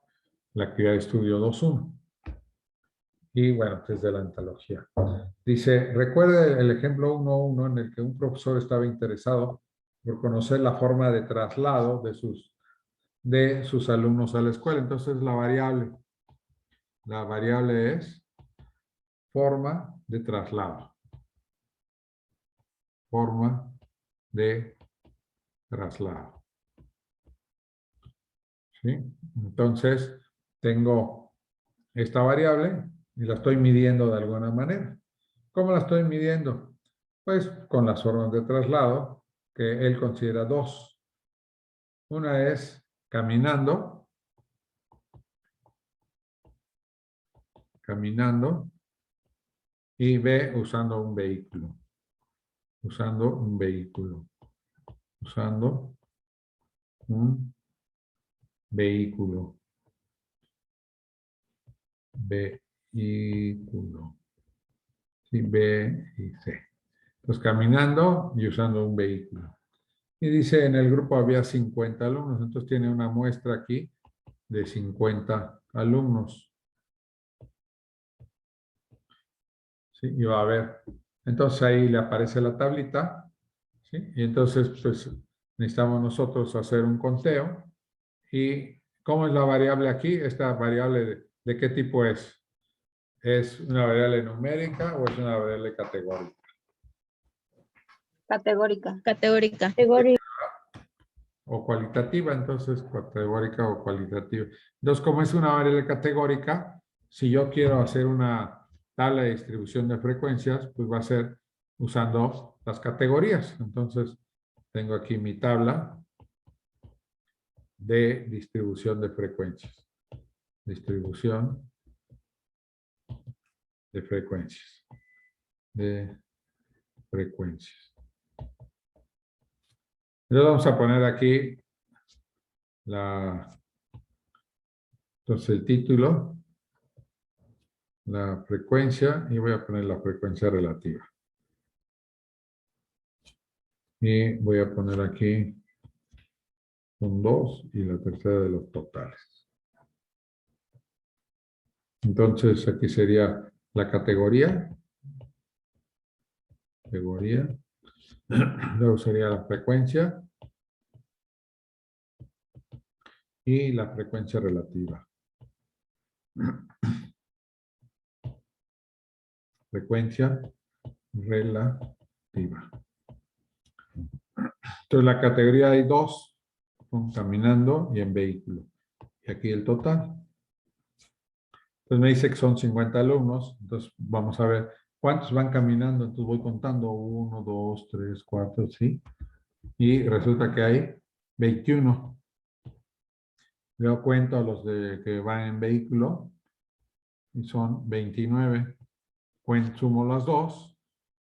la actividad de estudio 2.1. Y bueno, desde la antología. Dice, recuerde el ejemplo 1.1 en el que un profesor estaba interesado por conocer la forma de traslado de sus alumnos a la escuela. Entonces la variable es forma de traslado. Forma de traslado. ¿Sí? Entonces tengo esta variable y la estoy midiendo de alguna manera. ¿Cómo la estoy midiendo? Pues con las formas de traslado que él considera 2. Una es caminando, y B, usando un vehículo. Usando un vehículo. Usando un vehículo. Vehículo. Sí, B y C. Entonces, caminando y usando un vehículo. Y dice, en el grupo había 50 alumnos, entonces tiene una muestra aquí de 50 alumnos. ¿Sí? Y va a ver. Entonces ahí le aparece la tablita. ¿Sí? Y entonces, pues, necesitamos nosotros hacer un conteo. ¿Y cómo es la variable aquí? Esta variable, ¿de qué tipo es? ¿Es una variable numérica o es una variable categórica? Categórica. Categórica. O cualitativa, entonces categórica o cualitativa. Entonces, como es una variable categórica, si yo quiero hacer una tabla de distribución de frecuencias, pues va a ser usando las categorías. Entonces, tengo aquí mi tabla de distribución de frecuencias. Distribución de frecuencias. De frecuencias. Entonces vamos a poner aquí entonces el título, la frecuencia, y voy a poner la frecuencia relativa. Y voy a poner aquí un 2 y la tercera de los totales. Entonces aquí sería la categoría. Luego sería la frecuencia. Y la frecuencia relativa. Frecuencia relativa. Entonces la categoría hay 2, caminando y en vehículo. Y aquí el total. Entonces me dice que son 50 alumnos. Entonces vamos a ver cuántos van caminando. Entonces voy contando 1, 2, 3, 4, ¿sí? Y resulta que hay 21. Yo cuento a los que van en vehículo y son 29. Sumo las dos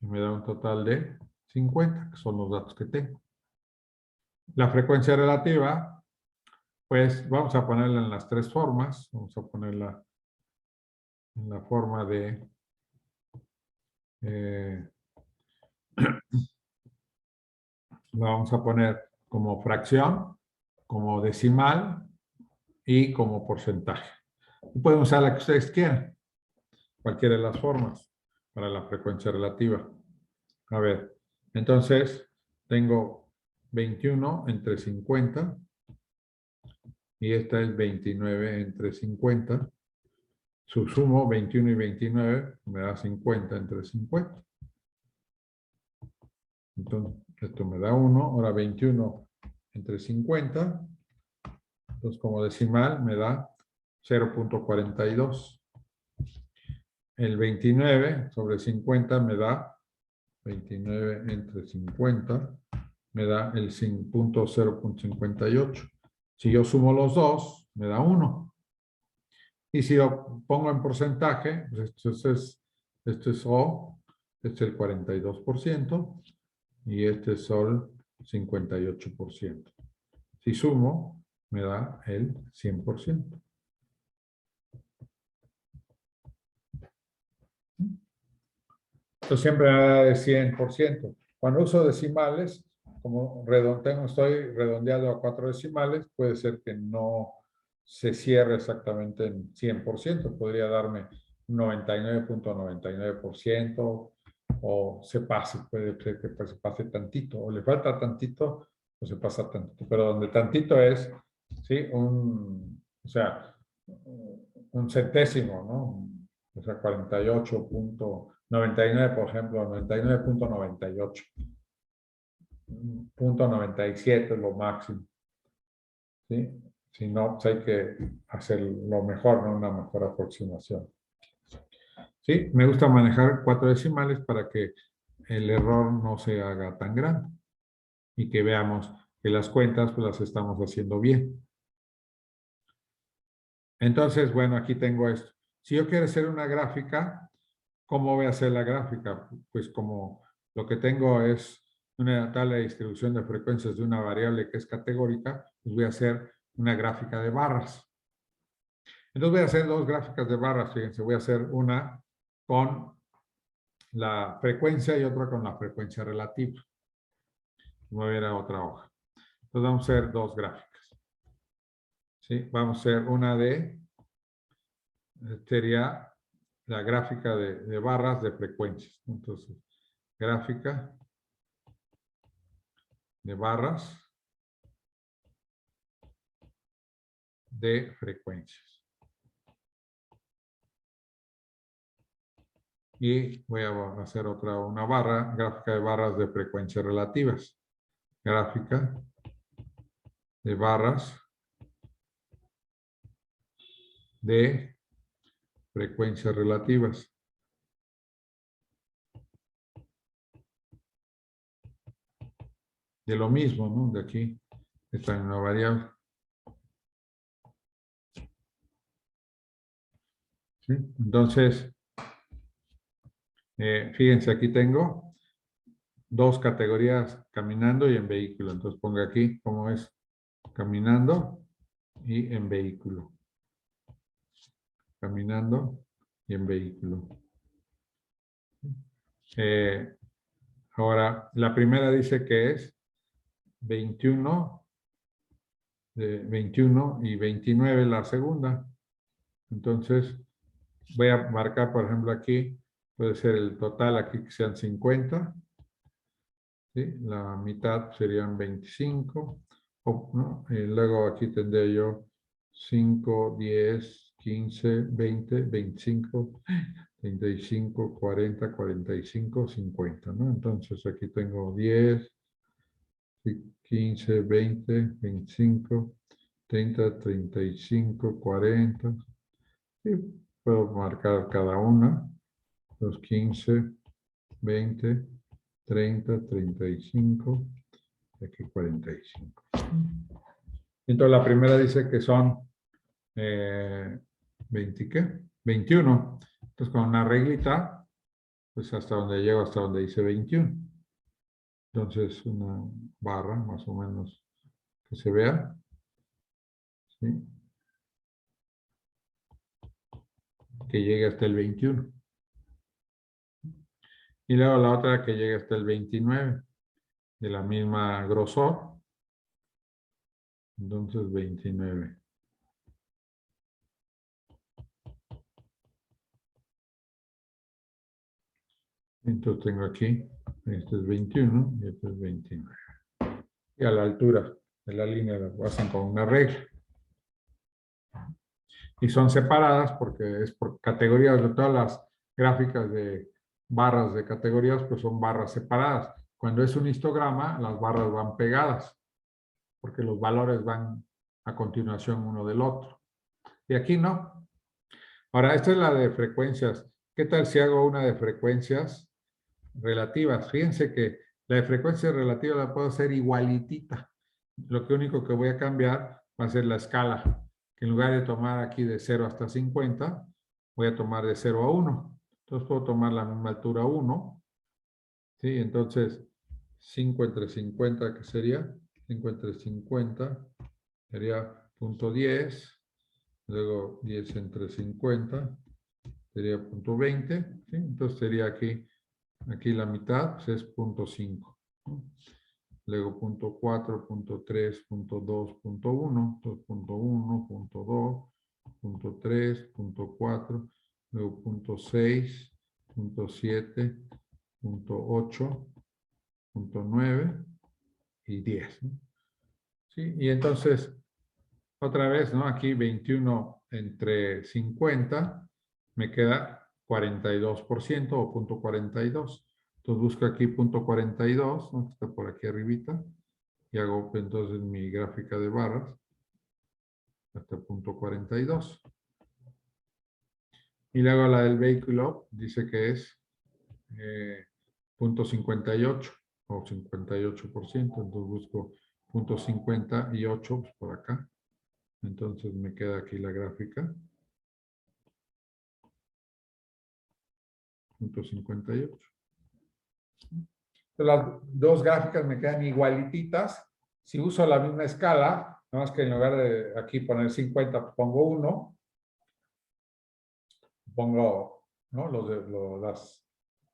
y me da un total de 50, que son los datos que tengo. La frecuencia relativa, pues vamos a ponerla en las 3 formas. Vamos a ponerla en la forma de la vamos a poner como fracción, como decimal y como porcentaje. Y pueden usar la que ustedes quieran, cualquiera de las formas para la frecuencia relativa. A ver, entonces tengo 21 entre 50 y esta es 29 entre 50. Subsumo 21 y 29, me da 50 entre 50. Entonces, esto me da 1, ahora 21 entre 50. Entonces, como decimal me da 0.42. El 29 sobre 50 me da 29 entre 50, me da el 0.58. Si yo sumo los dos, me da 1. Y si lo pongo en porcentaje, pues esto es O, este es el 42%, y este es el 58%. Si sumo, me da el 100%. Esto siempre me da de 100%. Cuando uso decimales, como estoy redondeado a 4 decimales, puede ser que no se cierre exactamente en 100%. Podría darme 99.99% o se pase, puede ser que se pase tantito, o le falta tantito, o se pasa tantito. Pero donde tantito es, ¿sí? O sea, un centésimo, ¿no? O sea, 48.99, por ejemplo, 99.98. 0.97 es lo máximo. ¿Sí? Si no, pues hay que hacer lo mejor, ¿no? Una mejor aproximación. ¿Sí? Me gusta manejar 4 decimales para que el error no se haga tan grande y que veamos que las cuentas pues las estamos haciendo bien. Entonces, bueno, aquí tengo esto. Si yo quiero hacer una gráfica, ¿cómo voy a hacer la gráfica? Pues como lo que tengo es una tabla de distribución de frecuencias de una variable que es categórica, pues voy a hacer una gráfica de barras. Entonces voy a hacer 2 gráficas de barras, fíjense, voy a hacer una con la frecuencia y otra con la frecuencia relativa. Voy a ir a otra hoja. Entonces vamos a hacer dos gráficas. ¿Sí? Vamos a hacer una sería la gráfica de barras de frecuencias. Entonces, gráfica de barras de frecuencias. Y voy a hacer una barra, gráfica de barras de frecuencias relativas. Gráfica de barras de frecuencias relativas. De lo mismo, ¿no? De aquí, esta es una variable. ¿Sí? Entonces, fíjense, aquí tengo dos categorías, caminando y en vehículo. Entonces pongo aquí cómo es caminando y en vehículo. Caminando y en vehículo. Ahora, la primera dice que es 21 y 29 la segunda. Entonces, voy a marcar, por ejemplo, aquí, puede ser el total aquí que sean 50. ¿Sí? La mitad serían 25. ¿No? Y luego aquí tendré yo 5, 10, 15, 20, 25, 35, 40, 45, 50. ¿No? Entonces aquí tengo 10, 15, 20, 25, 30, 35, 40. Y puedo marcar cada una. Los 15, 20, 30, 35, y aquí 45. Entonces la primera dice que son 20, ¿qué? 21. Entonces con una reglita, pues hasta donde llego, hasta donde dice 21. Entonces una barra más o menos que se vea. ¿Sí? Que llegue hasta el 21. Y luego la otra que llegue hasta el 29. De la misma grosor. Entonces 29. Entonces tengo aquí, este es 21 y este es 29. Y a la altura de la línea lo hacen con una regla. Y son separadas porque es por categorías de todas las gráficas de barras de categorías, pues son barras separadas. Cuando es un histograma, las barras van pegadas, porque los valores van a continuación uno del otro. Y aquí no. Ahora, esta es la de frecuencias. ¿Qué tal si hago una de frecuencias relativas? Fíjense que la de frecuencias relativas la puedo hacer igualitita. Lo único que voy a cambiar va a ser la escala. Que en lugar de tomar aquí de 0 hasta 50, voy a tomar de 0 a 1. Entonces puedo tomar la misma altura 1. ¿Sí? Entonces, 5 entre 50, ¿qué sería? 5 entre 50 sería punto 10. Luego 10 entre 50 sería punto 20. ¿Sí? Entonces sería aquí la mitad, pues es punto 5. ¿No? Luego punto 4, punto 3, punto 2, punto 1. Entonces punto 1, punto 2, punto 3, punto 4. Luego punto 6, punto 7, punto 8, punto 9 y 10. ¿No? ¿Sí? Y entonces, otra vez, ¿no? Aquí 21 entre 50 me queda 42% o punto 42. Entonces busco aquí punto 42, ¿no? Está por aquí arribita. Y hago entonces mi gráfica de barras hasta punto 42. Y luego la del vehículo dice que es punto 58 o 58%. Entonces busco punto 58 pues por acá. Entonces me queda aquí la gráfica. Punto 58. Las dos gráficas me quedan igualititas. Si uso la misma escala, nada más que en lugar de aquí poner 50, pongo 1. Pongo, ¿no? las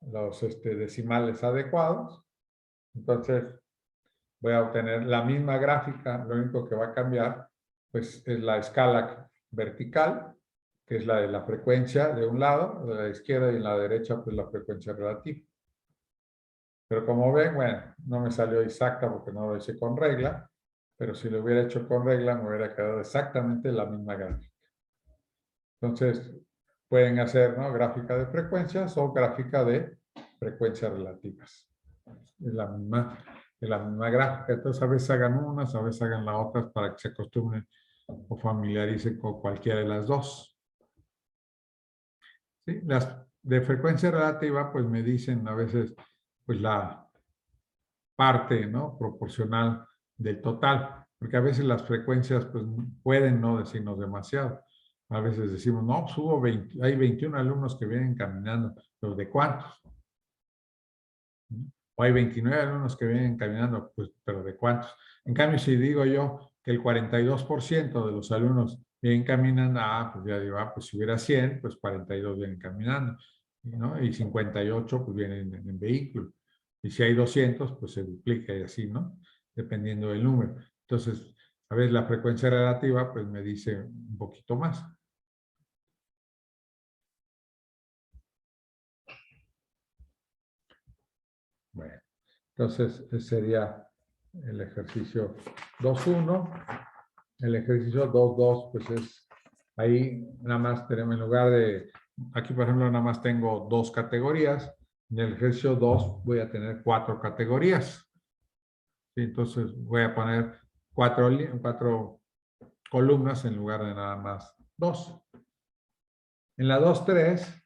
decimales adecuados. Entonces, voy a obtener la misma gráfica. Lo único que va a cambiar, pues, es la escala vertical, que es la de la frecuencia de un lado, de la izquierda, y en la derecha, pues, la frecuencia relativa. Pero como ven, bueno, no me salió exacta porque no lo hice con regla, pero si lo hubiera hecho con regla, me hubiera quedado exactamente la misma gráfica. Entonces, pueden hacer, ¿no?, gráfica de frecuencias o gráfica de frecuencias relativas. Es la misma gráfica. Entonces, a veces hagan unas, a veces hagan las otras para que se acostumbren o familiaricen con cualquiera de las dos. ¿Sí? Las de frecuencia relativa, pues me dicen a veces, pues la parte, ¿no?, proporcional del total, porque a veces las frecuencias, pues, pueden no decirnos demasiado. A veces decimos, no, pues hay 21 alumnos que vienen caminando, ¿los de cuántos? O hay 29 alumnos que vienen caminando, pues, pero ¿de cuántos? En cambio, si digo yo que el 42% de los alumnos vienen caminando, pues ya digo, pues si hubiera 100, pues 42 vienen caminando, ¿no? Y 58, pues vienen en vehículo. Y si hay 200, pues se duplica y así, ¿no? Dependiendo del número. Entonces, a veces la frecuencia relativa, pues me dice un poquito más. Bueno, entonces ese sería el ejercicio 2.1. El ejercicio 2.2, pues es, ahí nada más tenemos, en lugar de, aquí por ejemplo nada más tengo 2 categorías. En el ejercicio 2 voy a tener 4 categorías. ¿Sí? Entonces voy a poner 4 columnas en lugar de nada más 2. En la 2.3,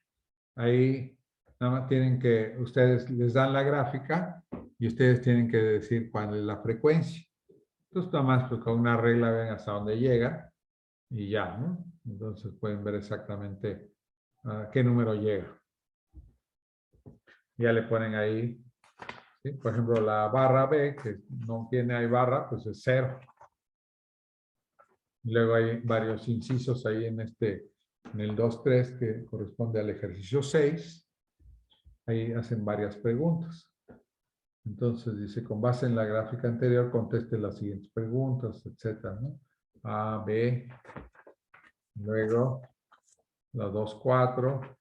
ahí nada más tienen que, ustedes les dan la gráfica y ustedes tienen que decir cuál es la frecuencia. Entonces nada más pues, con una regla ven hasta dónde llega y ya, ¿no? Entonces pueden ver exactamente a qué número llega. Ya le ponen ahí, ¿sí? Por ejemplo, la barra B, que no tiene ahí barra, pues es 0. Luego hay varios incisos ahí en el 2.3 que corresponde al ejercicio 6. Ahí hacen varias preguntas. Entonces dice, con base en la gráfica anterior, conteste las siguientes preguntas, etcétera, ¿no? A, B, luego la 2.4.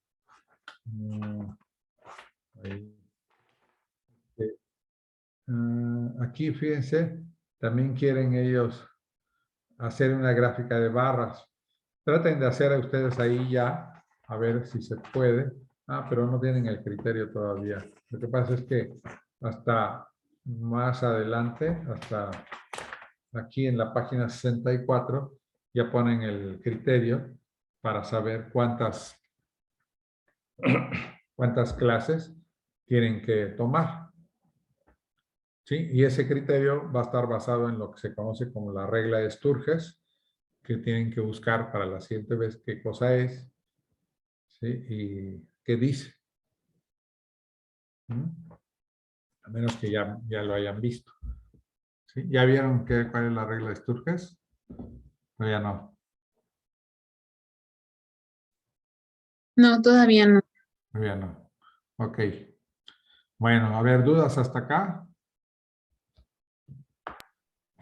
Aquí, fíjense, también quieren ellos hacer una gráfica de barras. Traten de hacer a ustedes ahí ya, a ver si se puede. Pero no tienen el criterio todavía. Lo que pasa es que hasta más adelante, hasta aquí en la página 64, ya ponen el criterio para saber cuántas clases tienen que tomar. ¿Sí? Y ese criterio va a estar basado en lo que se conoce como la regla de Sturges, que tienen que buscar para la siguiente vez qué cosa es, ¿sí? Y qué dice. A menos que ya lo hayan visto. ¿Sí? ¿Ya vieron cuál es la regla de Sturges? Todavía no. No, todavía no. Todavía no. Ok. Bueno, a ver, ¿dudas hasta acá?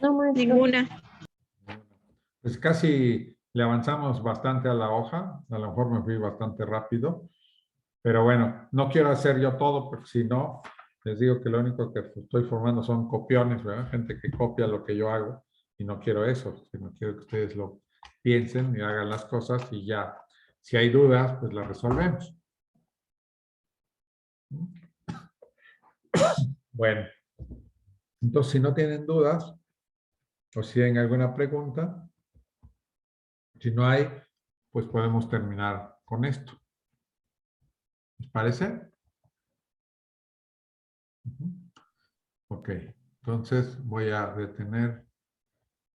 No, maestro. Ninguna. Pues casi le avanzamos bastante a la hoja. A lo mejor me fui bastante rápido. Pero bueno, no quiero hacer yo todo porque si no, les digo que lo único que estoy formando son copiones, ¿verdad? Gente que copia lo que yo hago y no quiero eso, sino quiero que ustedes lo piensen y hagan las cosas y ya, si hay dudas, pues las resolvemos. Bueno, entonces si no tienen dudas o si tienen alguna pregunta, si no hay, pues podemos terminar con esto. ¿Les parece? Ok, entonces voy a detener